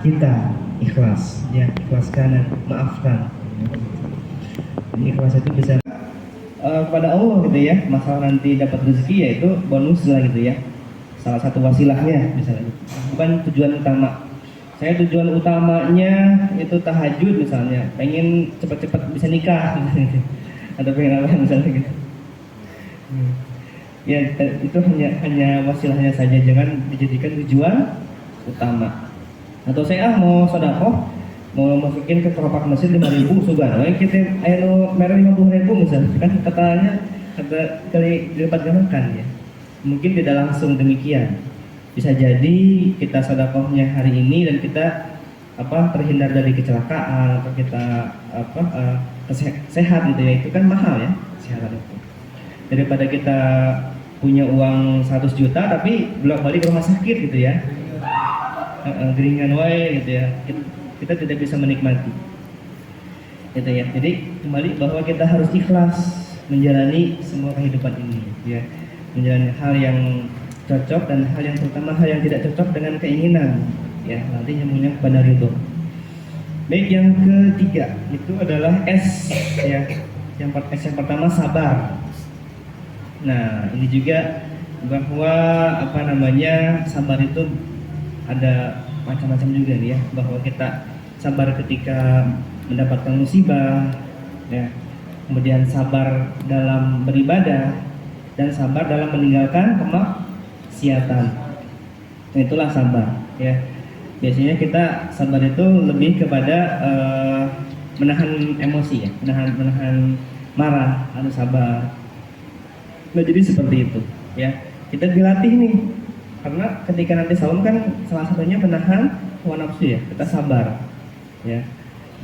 kita. Ikhlas ya, ikhlaskan dan maafkan. Ikhlas itu bisa kepada Allah gitu ya. Masalah nanti dapat rezeki ya itu bonus lah gitu ya, salah satu wasilahnya misalnya, bukan tujuan utama. Saya tujuan utamanya itu tahajud misalnya, pengen cepat-cepat bisa nikah atau pengen apa misalnya gitu ya. Itu hanya wasilahnya saja, jangan dijadikan tujuan utama. Atau saya mau sedekah, mau masukin ke kelopak masjid 5.000 sugan, kita ayo merah 50.000 misalnya kan, kata kali dilipat gandakan ya. Mungkin tidak langsung demikian, bisa jadi kita sedekahnya hari ini dan kita terhindar dari kecelakaan atau kita sehat gitu ya, itu kan mahal ya kesehatan itu, daripada kita punya uang 100 juta tapi bolak-balik rumah sakit gitu ya, geringan wae gitu ya, kita tidak bisa menikmati gitu ya. Jadi kembali bahwa kita harus ikhlas menjalani semua kehidupan ini ya, menjalani hal yang cocok dan hal yang terutama hal yang tidak cocok dengan keinginan ya, nanti nyambungnya kepada ridho. Baik, yang ketiga itu adalah S ya. Yang pertama sabar. Nah, ini juga bahwa sabar itu ada macam-macam juga nih ya, bahwa kita sabar ketika mendapatkan musibah ya. Kemudian sabar dalam beribadah dan sabar dalam meninggalkan kemaksiatan. Nah, itulah sabar ya. Biasanya kita sabar itu lebih kepada menahan emosi ya, menahan marah, harus sabar. Nah, jadi seperti itu ya. Kita dilatih nih, karena ketika nanti saum kan salah satunya menahan hawa nafsu ya. Kita sabar ya.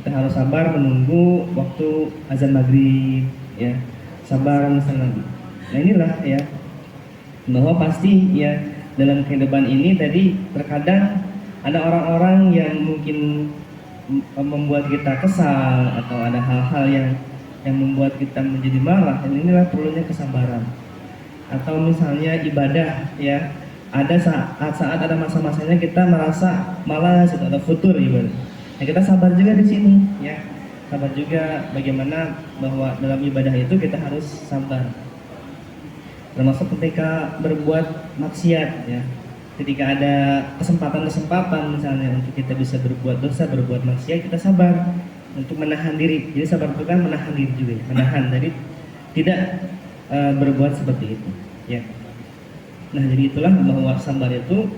Kita harus sabar menunggu waktu azan maghrib ya. Sabar misalnya. Nah, inilah ya, bahwa pasti ya dalam kehidupan ini tadi terkadang ada orang-orang yang mungkin membuat kita kesal atau ada hal-hal yang membuat kita menjadi marah. Dan inilah perlunya kesabaran. Atau misalnya ibadah ya, ada saat ada masa-masanya kita merasa malas atau futur ibadah. Nah, kita sabar juga di sini ya. Sabar juga bagaimana bahwa dalam ibadah itu kita harus sabar. Termasuk ketika berbuat maksiat ya. Ketika ada kesempatan misalnya untuk kita bisa berbuat dosa, berbuat maksiat, kita sabar untuk menahan diri. Jadi sabar itu kan menahan diri juga ya. Menahan, jadi tidak berbuat seperti itu ya. Nah, jadi itulah bahwa sabar itu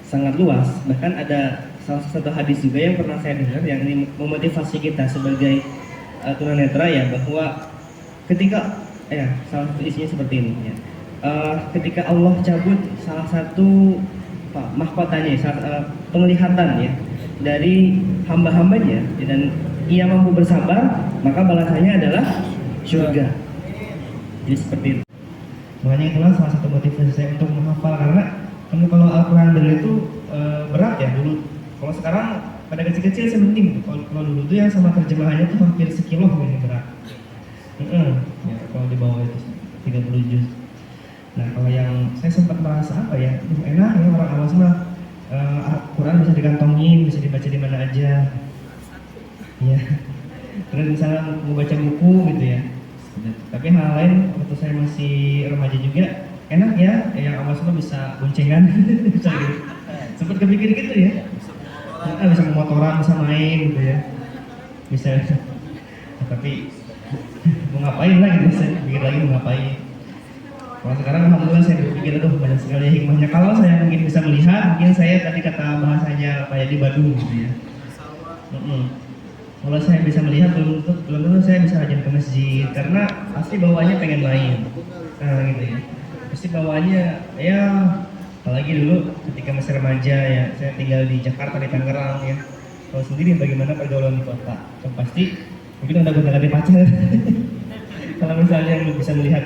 sangat luas. Bahkan ada salah satu hadis juga yang pernah saya dengar, yang ini memotivasi kita sebagai tunanetra ya, bahwa ketika ya salah satu isinya seperti ini ya. Ketika Allah cabut salah satu mahkotanya, penglihatan ya dari hamba-hambanya dan ia mampu bersabar, maka balasannya adalah surga. Jadi seperti itu. Makanya itulah salah satu motivasi saya untuk menghafal, karena kalau Al-Quran dulu itu berat ya dulu. Kalau sekarang pada kecil-kecil saya penting. Kalau dulu tuh yang sama terjemahannya tuh hampir sekilo ini berat. Ya, kalau di bawah itu 30 juz. Nah, kalau yang saya sempat merasa enak ya, orang awam mah Al-Quran bisa dikantongin, bisa dibaca di mana aja. Ya. Terus misalnya mau baca buku gitu ya. Tapi hal lain waktu saya masih remaja juga enak ya, yang awal semua bisa boncengan, bisa gitu. Sempat kepikir gitu ya. Bisa memotoran, bisa main gitu ya. Bisa. Nah, tapi mau ngapain lah gitu, saya pikir lagi mau ngapain. Kalau sekarang alhamdulillah saya berpikir banyak sekali hikmahnya. Kalau saya mungkin bisa melihat, mungkin saya tadi kata bahasanya Pak Yadi Badung gitu ya. Kalau saya bisa melihat belum tentu saya bisa rajin ke masjid, karena pasti bawaannya pengen main. Gitu ya. Pasti bawaannya ya, apalagi dulu ketika masih remaja ya, saya tinggal di Jakarta, di Tangerang ya. Kalau sendiri bagaimana pergaulan di kota? Yang pasti mungkin udah gonta-ganti pacar. Kalau misalnya lu bisa melihat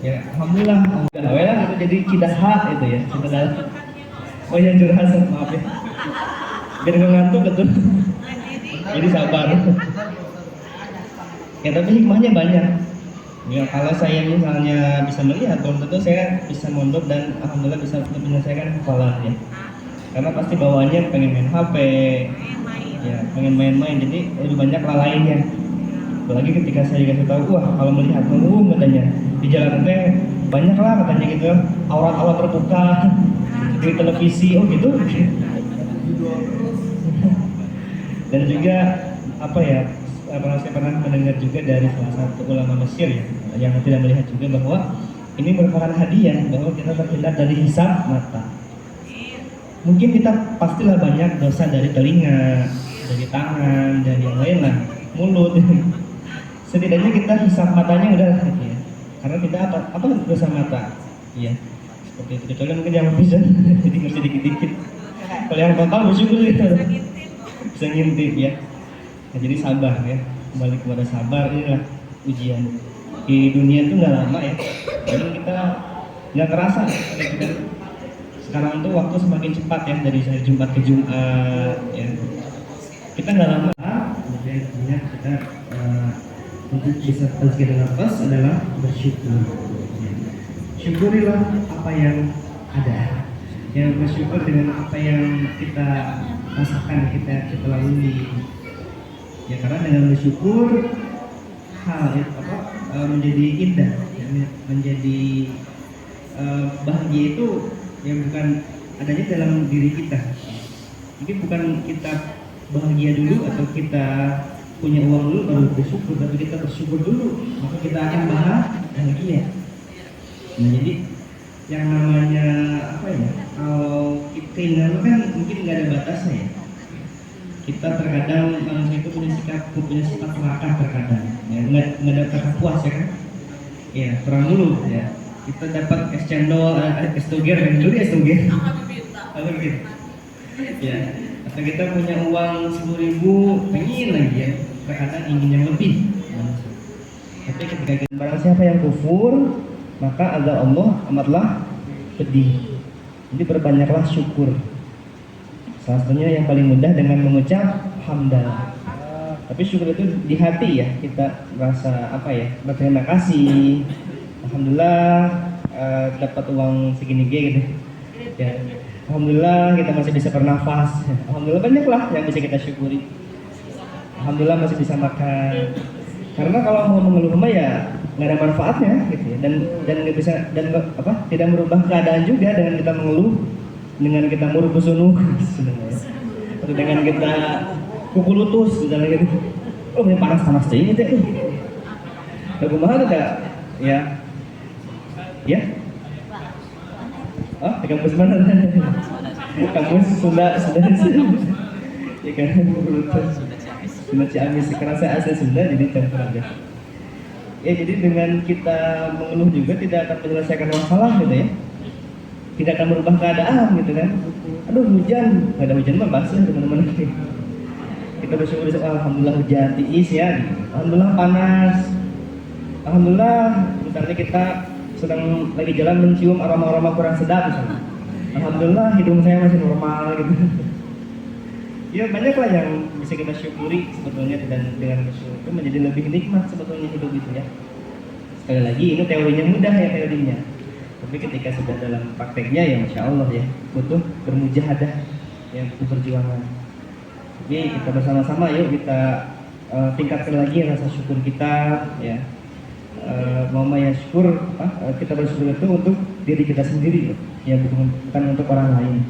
ya, alhamdulillah, lah itu jadi cidaha itu ya, cidaha. Oh ya, curhat, maaf ya. Biar nggak ngantuk betul. Jadi sabar. Ya, tapi hikmahnya banyak. Ya, kalau saya misalnya bisa melihat, belum tentu saya bisa mondok dan alhamdulillah bisa menyelesaikan hafalan ya. Karena pasti bawaannya pengen main HP, ya, pengen main-main, jadi lebih banyak lalainya. Apalagi ketika saya dikasih tahu, wah kalau melihat katanya di jalan teh banyak lah katanya gitu, aurat-aurat terbuka di televisi, oh gitu. Dan juga saya pernah mendengar juga dari salah satu ulama Mesir ya, yang tidak melihat juga bahwa ini merupakan hadiah, bahwa kita terhindar dari hisab mata. Mungkin kita pastilah banyak dosa dari telinga, dari tangan, dari yang lain lah, mulut. Setidaknya kita hisab matanya udah ya. Karena tidak apa dosa mata, iya. Seperti itu. Kecuali mungkin yang bisa, jadi mesti dikit-dikit. Kalau yang total bersyukur gitu. Bisa ngintip ya. Nah, jadi sabar ya, kembali kepada sabar, inilah ujian di dunia itu nggak lama ya, jadi kita nggak kerasa ya. Sekarang tuh waktu semakin cepat ya, dari Jumat ke Jumat ya, kita nggak lama. Jadi intinya kita untuk bisa tazkiyah nafas adalah bersyukur ya. Syukurilah apa yang ada, yang bersyukur dengan apa yang kita rasakan, kita lalui. Ya karena dengan bersyukur menjadi indah, ya, menjadi bahagia itu yang bukan adanya dalam diri kita. Mungkin bukan kita bahagia dulu atau kita punya uang dulu baru bersyukur, tapi kita bersyukur dulu maka kita akan bahagia. Nah, jadi yang namanya apa ya, kalau keinginan kan mungkin nggak ada batasnya ya. Kita terkadang manusia itu punya sifat serakah terkadang, ya, nggak ada kata puas ya kan, ya kurang dulu ya. Kita dapat es cendol, es toger kan dulu, es toger apa gitu ya, atau kita punya uang 10.000 pengen lagi ya, terkadang ingin yang lebih. Tapi ketika kita, barang siapa yang kufur maka azab Allah amatlah pedih. Jadi berbanyaklah syukur. Salah satunya yang paling mudah dengan mengucap hamdalah. Tapi syukur itu di hati ya, kita merasa apa ya, berterima kasih. Alhamdulillah dapat uang segini gitu. Ya, alhamdulillah kita masih bisa bernafas. Alhamdulillah banyaklah yang bisa kita syukuri. Alhamdulillah masih bisa makan. Karena kalau mau mengeluh mah ya nggak ada manfaatnya gitu ya. Dan nggak bisa, dan tidak merubah keadaan juga dengan kita mengeluh, dengan kita muruk kusunuh atau dengan kita kuku lutus misalnya gitu. Oh ini panas sih gitu ya. Lagu mahal tidak ya? Ya? Oh di kampus mana? Kampus Sunda ya kan, Sunda Ciamis. Karena saya asli Sunda jadi campur aja. Ya jadi dengan kita mengeluh juga tidak akan menyelesaikan masalah gitu ya. Tidak akan merubah keadaan gitu kan. Aduh hujan, nggak ada hujan mah basah teman-teman. Kita bersyukur alhamdulillah hujan tiis ya. Alhamdulillah panas. Alhamdulillah misalnya kita sedang lagi jalan mencium aroma-aroma kurang sedap misalnya. Alhamdulillah hidung saya masih normal gitu. Ya banyaklah yang bisa kita syukuri sebetulnya, dan dengan bersyukur itu menjadi lebih nikmat sebetulnya hidup itu ya. Sekali lagi ini teorinya mudah ya teorinya. Tapi ketika sudah dalam prakteknya ya Masya Allah ya, butuh bermujahadah ya, butuh perjuangan. Jadi kita bersama-sama yuk kita tingkatkan lagi rasa syukur kita ya. Ya syukur, kita bersyukur itu untuk diri kita sendiri ya, bukan untuk orang lain.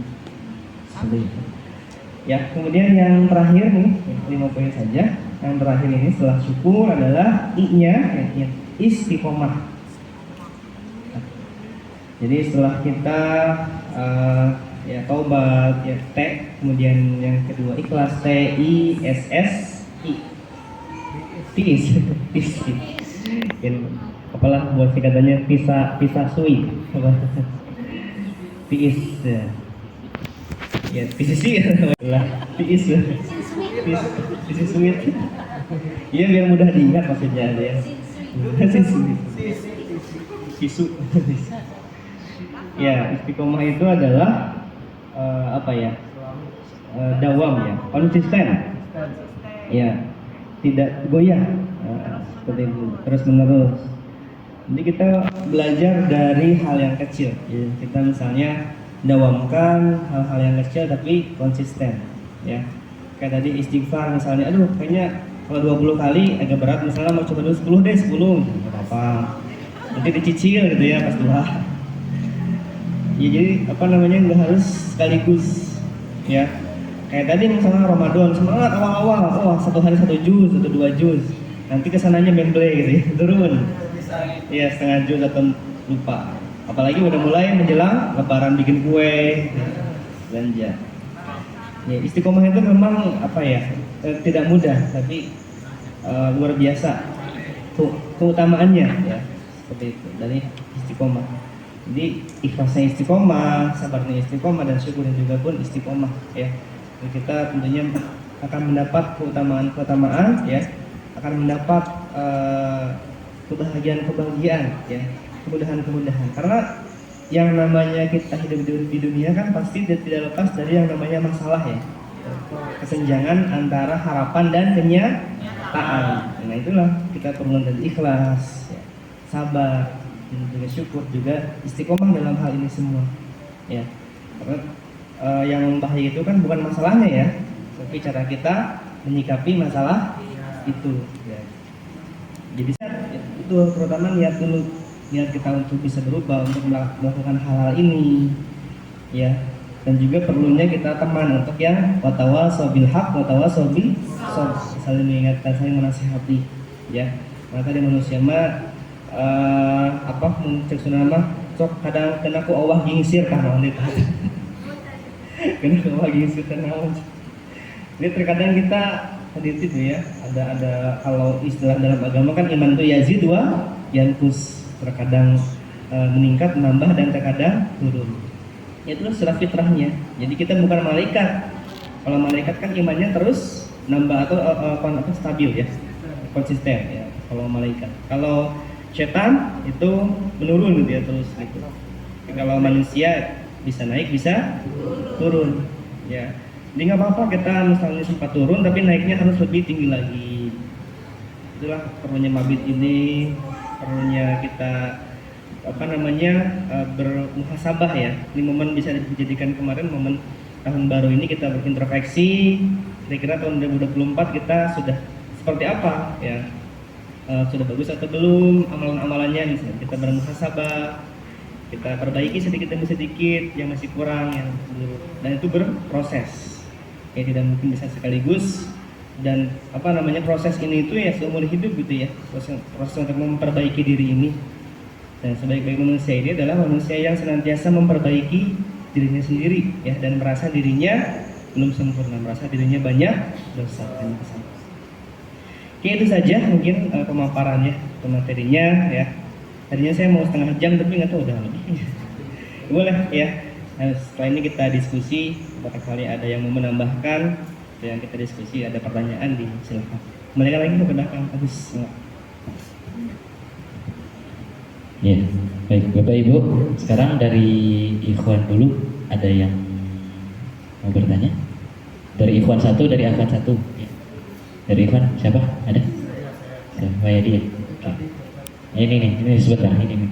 Seperti itu. Ya, kemudian yang terakhir nih 5 poin saja. Yang terakhir ini setelah syukur adalah I-nya ya, istiqomah. Jadi setelah kita ya taubat ya T, kemudian yang kedua ikhlas TISSI. Tiis. Apalah buat singkatannya pisah sui. Tiis ya. Ya PCC lah, PIS sweet. Iya biar mudah diingat maksudnya ya. Sisu. Ya, istiqomah itu adalah dawam ya, konsisten. Ya, tidak goyah. Seperti itu, terus menerus. Jadi kita belajar dari hal yang kecil. Ya, kita misalnya dawamkan hal-hal yang kecil tapi konsisten ya. Kayak tadi istighfar misalnya, aduh kayaknya kalau 20 kali agak berat, misalnya mau coba dulu 10 deh, 10 nggak apa-apa, nanti dicicil gitu ya pas doa ya. Jadi nggak harus sekaligus ya. Kayak tadi misalnya Ramadan, semangat awal-awal, satu hari 1 juz atau 2 juz, nanti kesananya memble gitu ya, turun ya setengah juz atau lupa. Apalagi udah mulai menjelang lebaran bikin kue, belanja. Ya, istiqomah itu memang tidak mudah, tapi luar biasa keutamaannya ya, seperti itu dari istiqomah. Jadi ikhlasnya istiqomah, sabarnya istiqomah, dan syukurnya juga pun istiqomah ya. Jadi kita tentunya akan mendapat keutamaan ya, akan mendapat kebahagiaan ya, kemudahan. Karena yang namanya kita hidup di dunia kan pasti tidak lepas dari yang namanya masalah ya, kesenjangan antara harapan dan kenyataan. Nah itulah kita perlu dari ikhlas ya, sabar, dan juga syukur, juga istiqomah dalam hal ini semua ya. Karena yang bahaya itu kan bukan masalahnya ya, tapi cara kita menyikapi masalah itu. Ya. Jadi itu terutama niat dulu, niat kita untuk bisa berubah, untuk melakukan hal-hal ini, ya. Dan juga perlunya kita teman untuk yang watawasau bil haq watawasau bis sabr, saling mengingatkan, saling menasihati, ya. Maka di manusia mah cek sunama sok kadang kena ku Allah gingsir kah naon eta. Kena ku Allah gingsir teh naon. Jadi terkadang kita hadits itu ya, ada kalau istilah dalam agama kan iman itu yazid wa yanqus, terkadang meningkat, menambah, dan terkadang turun. Ya itu secara fitrahnya. Jadi kita bukan malaikat. Kalau malaikat kan imannya terus nambah atau stabil ya, konsisten ya. Kalau malaikat, kalau setan itu menurun gitu ya, terus gitu. Kalau manusia bisa naik bisa turun ya. Jadi nggak apa-apa kita misalnya sempat turun tapi naiknya harus lebih tinggi lagi. Itulah perlunya mabit ini, perlunya kita bermuhasabah ya. Ini momen bisa dijadikan kemarin momen tahun baru ini kita berintrospeksi. Kira-kira tahun 2024 kita sudah seperti apa ya? Sudah bagus atau belum amalan-amalannya, misalnya kita bermuhasabah, kita perbaiki sedikit demi sedikit yang masih kurang, yang belum, dan itu berproses. Ya tidak mungkin bisa sekaligus, dan proses ini itu ya seumur hidup gitu ya, proses untuk memperbaiki diri ini. Dan sebaik-baik manusia ini adalah manusia yang senantiasa memperbaiki dirinya sendiri ya, dan merasa dirinya belum sempurna, merasa dirinya banyak dosa dan kesalahan. Oke, itu saja mungkin pemaparannya, materinya ya. Tadinya saya mau setengah jam tapi nggak tahu udah lebih. Boleh ya. Nah, setelah ini kita diskusi, barangkali ada yang mau menambahkan, yang kita diskusi, ada pertanyaan silakan. Kembalikan lagi kepada Kang Agus. Ya, baik Bapak Ibu. Sekarang dari Ikhwan dulu, ada yang mau bertanya? Dari Ikhwan 1, dari Akhwat 1. Ya. Dari Ikhwan siapa? Ada? Siapa ya dia? Oke. Ini sebentar, ini nih.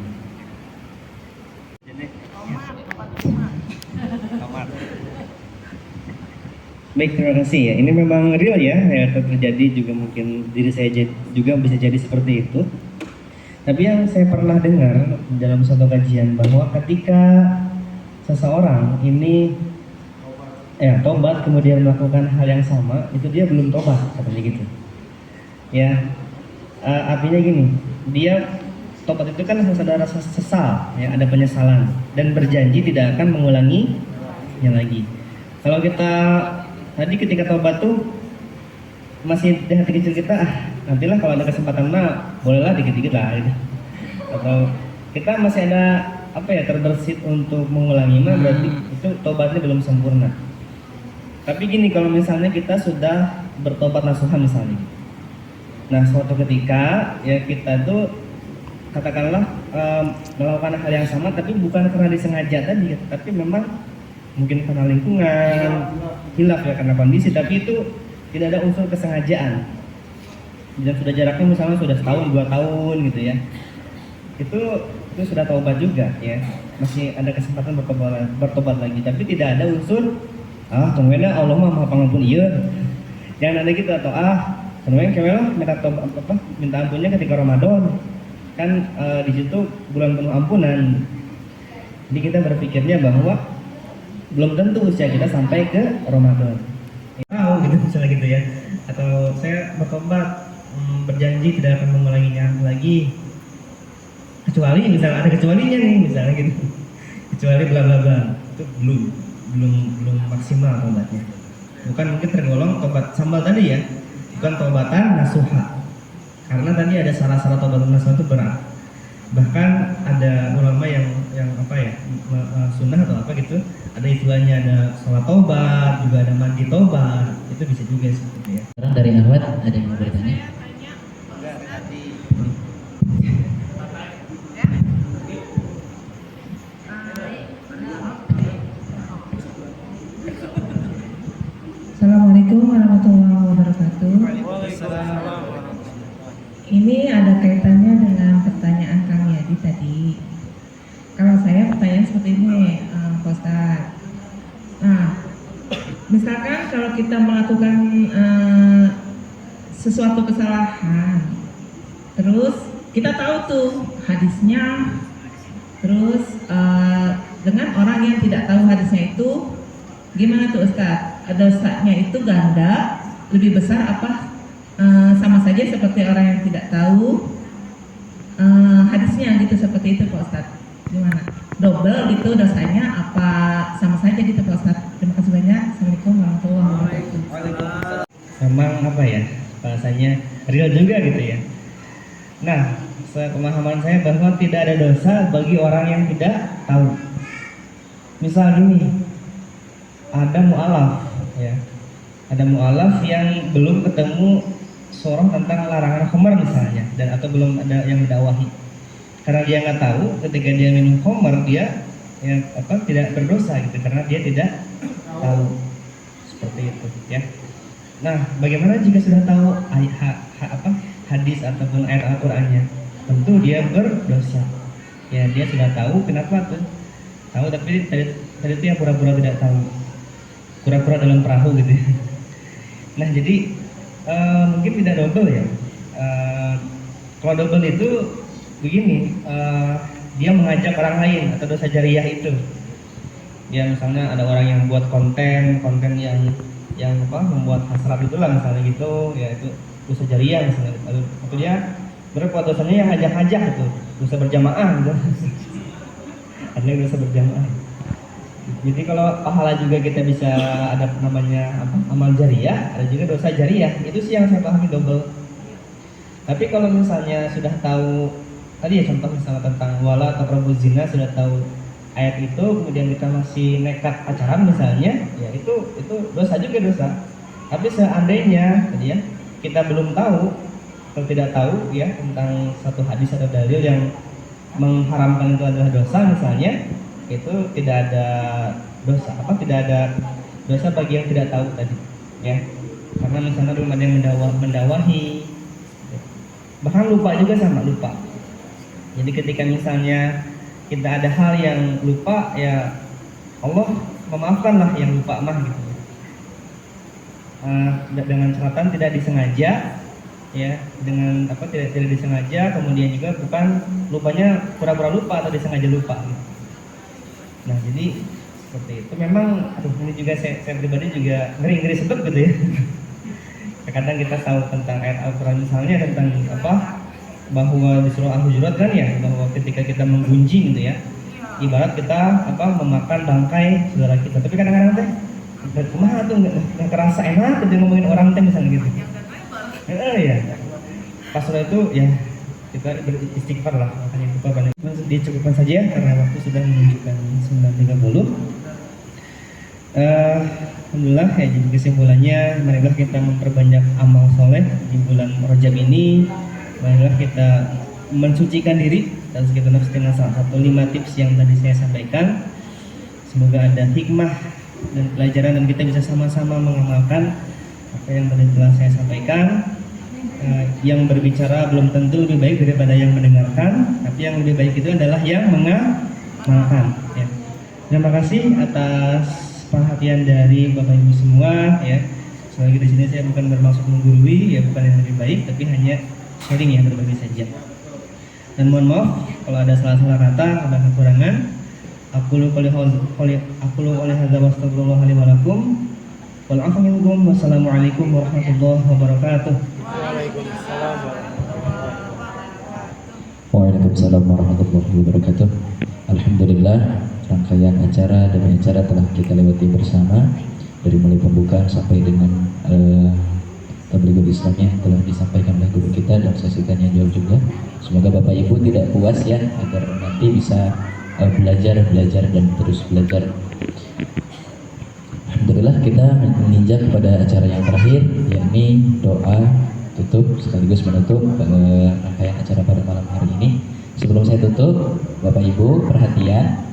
Baik, terima kasih ya. Ini memang real ya, terjadi juga, mungkin diri saya juga bisa jadi seperti itu. Tapi yang saya pernah dengar dalam suatu kajian bahwa ketika seseorang ini tobat kemudian melakukan hal yang sama, itu dia belum tobat, seperti gitu. Ya, artinya gini, dia tobat itu kan harus ada rasa sesal, ya, ada penyesalan, dan berjanji tidak akan mengulanginya lagi. Kalau kita tadi ketika tobat tuh masih di hati kecil kita, nantilah kalau ada kesempatan mah bolehlah dikit-dikit lah gitu. Atau kita masih ada terbersit untuk mengulangi mah, berarti itu tobatnya belum sempurna. Tapi gini, kalau misalnya kita sudah bertobat nasuha misalnya, nah suatu ketika ya kita tuh katakanlah melakukan hal yang sama tapi bukan karena disengaja tadi, tapi memang mungkin karena lingkungan, hilaf ya, karena kondisi, tapi itu tidak ada unsur kesengajaan. Dan sudah jaraknya misalnya sudah setahun, 2 tahun gitu ya, itu sudah taubat juga ya, masih ada kesempatan bertobat lagi, tapi tidak ada unsur tungguin Allah mah maha pengampun iya, jangan ada gitu, atau tungguin kewelah minta ampunnya ketika Ramadan kan di situ bulan penuh ampunan. Jadi kita berpikirnya bahwa belum tentu usia kita sampai ke Ramadan. Gitu misalnya gitu ya. Atau saya bertobat, berjanji tidak akan mengulanginya lagi. Kecuali misalnya ada kecualinya nih, misalnya gitu. Kecuali bla bla bla. Itu belum maksimal tobatnya. Bukan mungkin tergolong tobat sambal tadi ya. Bukan tobatan nasuha. Karena tadi ada syarat-syarat tobat nasuha itu berat. Bahkan ada ulama yang sunnah atau gitu, ada istilahnya, ada sholat tobat, juga ada mandi tobat, itu bisa juga seperti ya. Sekarang dari Ahwat ada yang mau bertanya? Assalamualaikum warahmatullahi wabarakatuh. Ini ada kaitannya dengan pertanyaan Kang Yadi tadi. Kalau saya pertanyaan seperti ini, Pak Ustadz. Nah, misalkan kalau kita melakukan sesuatu kesalahan, terus kita tahu tuh hadisnya, terus dengan orang yang tidak tahu hadisnya itu, gimana tuh Ustaz? Dosanya itu ganda, lebih besar apa sama saja seperti orang yang tidak tahu hadisnya gitu, seperti itu Pak Ustaz? Gimana? Double gitu dosanya apa sama saja gitu Pak Ustaz? Terima kasih banyak. Assalamualaikum warahmatullahi wabarakatuh. Memang apa ya, bahasanya real juga gitu ya. Nah, sepemahaman saya bahwa tidak ada dosa bagi orang yang tidak tahu. Misal gini, ada mu'alaf ya, ada mu'alaf yang belum ketemu surah tentang larangan khamar misalnya, dan atau belum ada yang mendakwahi. Karena dia nggak tahu, ketika dia minum khamar dia ya tidak berdosa gitu, karena dia tidak tahu, seperti itu ya. Nah, bagaimana jika sudah tahu hadis ataupun ayat Al-Qur'annya? Tentu dia berdosa. Ya, dia sudah tahu, kenapa tuh? Tahu tapi tadi itu yang pura-pura tidak tahu. Pura-pura dalam perahu gitu ya. Nah, jadi mungkin tidak double ya. Kalau double itu begini, dia mengajak orang lain atau dosa jariah itu. Ya, misalnya ada orang yang buat konten yang membuat hasrat itulah misalnya gitu, ya itu dosa jariah misalnya. Lalu dia berbuat dosanya yang ngajak-ngajak itu, dosa berjamaah gitu. Ada yang dosa berjamaah. Jadi kalau pahala juga kita bisa ada namanya amal jariah, ada juga dosa jariah. Itu sih yang saya pahami double. Tapi kalau misalnya sudah tahu tadi ya, contoh misalnya tentang wala atau prabu zina, sudah tahu ayat itu, kemudian kita masih nekat pacaran misalnya, ya itu dosa juga dosa. Tapi seandainya tadi ya kita belum tahu atau tidak tahu ya tentang satu hadis atau dalil yang mengharamkan itu adalah dosa misalnya, itu tidak ada dosa, tidak ada dosa bagi yang tidak tahu tadi ya, karena misalnya belum ada yang mendawahi, bahkan lupa juga sama lupa. Jadi ketika misalnya kita ada hal yang lupa, ya Allah memaafkanlah yang lupa mah gitu. Dengan catatan tidak disengaja ya, dengan tidak disengaja, kemudian juga bukan lupanya pura-pura lupa atau disengaja lupa gitu. Nah, jadi seperti itu. Memang ini juga saya pribadi juga ngeri sedep gitu ya. Kadang kita tahu tentang ayat Al-Qur'an misalnya tentang bahwa di surah Al-Hujurat kan ya, bahwa ketika kita menggunjing gitu ya, ibarat kita memakan bangkai saudara kita. Tapi kadang-kadang teh kumaha tuh nggak kerasa enak gitu ngomongin orang teh misalnya gitu. Ya. Pas setelah itu ya kita beristighfar lah, makanya kita banyak. Dicukupkan saja karena waktu sudah menunjukkan 9.30. Alhamdulillah ya, jadi kesimpulannya marilah kita memperbanyak amal soleh di bulan Rajab ini. Marilah kita mensucikan diri dan sekitar nafsu dengan salah satu 5 tips yang tadi saya sampaikan. Semoga ada hikmah dan pelajaran dan kita bisa sama-sama mengamalkan apa yang tadi telah saya sampaikan. Yang berbicara belum tentu lebih baik daripada yang mendengarkan, tapi yang lebih baik itu adalah yang mengamalkan ya. Terima kasih atas perhatian dari Bapak Ibu semua ya. Selagi di sini saya bukan bermaksud menggurui ya, bukan yang lebih baik, tapi hanya sharing yang berbagi saja. Dan mohon maaf kalau ada salah-salah kata, ada kekurangan. Aku oleh hadza wa astagfirullah li wa lakum. Wal afu minkum. Wassalamualaikum warahmatullahi wabarakatuh. Waalaikumsalam Waalaikumsalam warahmatullahi wabarakatuh. Alhamdulillah, rangkaian acara demi acara telah kita lewati bersama, dari mulai pembukaan sampai dengan Tablighul Islam yang telah disampaikan oleh guru kita dan saksikannya jauh juga. Semoga Bapak Ibu tidak puas ya, agar nanti bisa belajar dan terus belajar. Alhamdulillah, kita menginjak pada acara yang terakhir, yakni doa tutup sekaligus menutup rangkaian acara pada malam hari ini. Sebelum saya tutup, Bapak Ibu perhatian,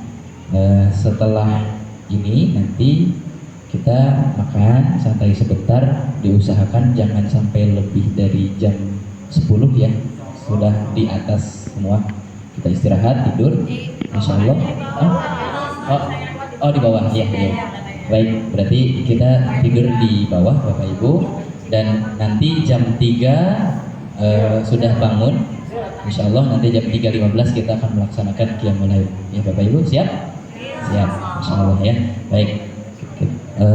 setelah ini nanti kita makan santai sebentar, diusahakan jangan sampai lebih dari jam 10 ya, sudah di atas semua. Kita istirahat tidur, insya Allah. Oh di bawah ya. Baik, berarti kita tidur di bawah Bapak Ibu, dan nanti jam 3 sudah bangun. Insya Allah nanti jam 3.15 kita akan melaksanakan qiyamul lail. Ya Bapak Ibu, siap? Siap, Insya Allah ya. Baik,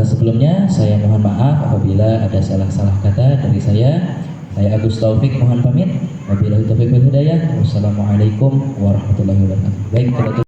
sebelumnya saya mohon maaf apabila ada salah-salah kata dari saya. Saya Agus Taufik mohon pamit. Wabillahi taufiq wal hidayah. Wassalamualaikum warahmatullahi wabarakatuh. Baik, kita tutup.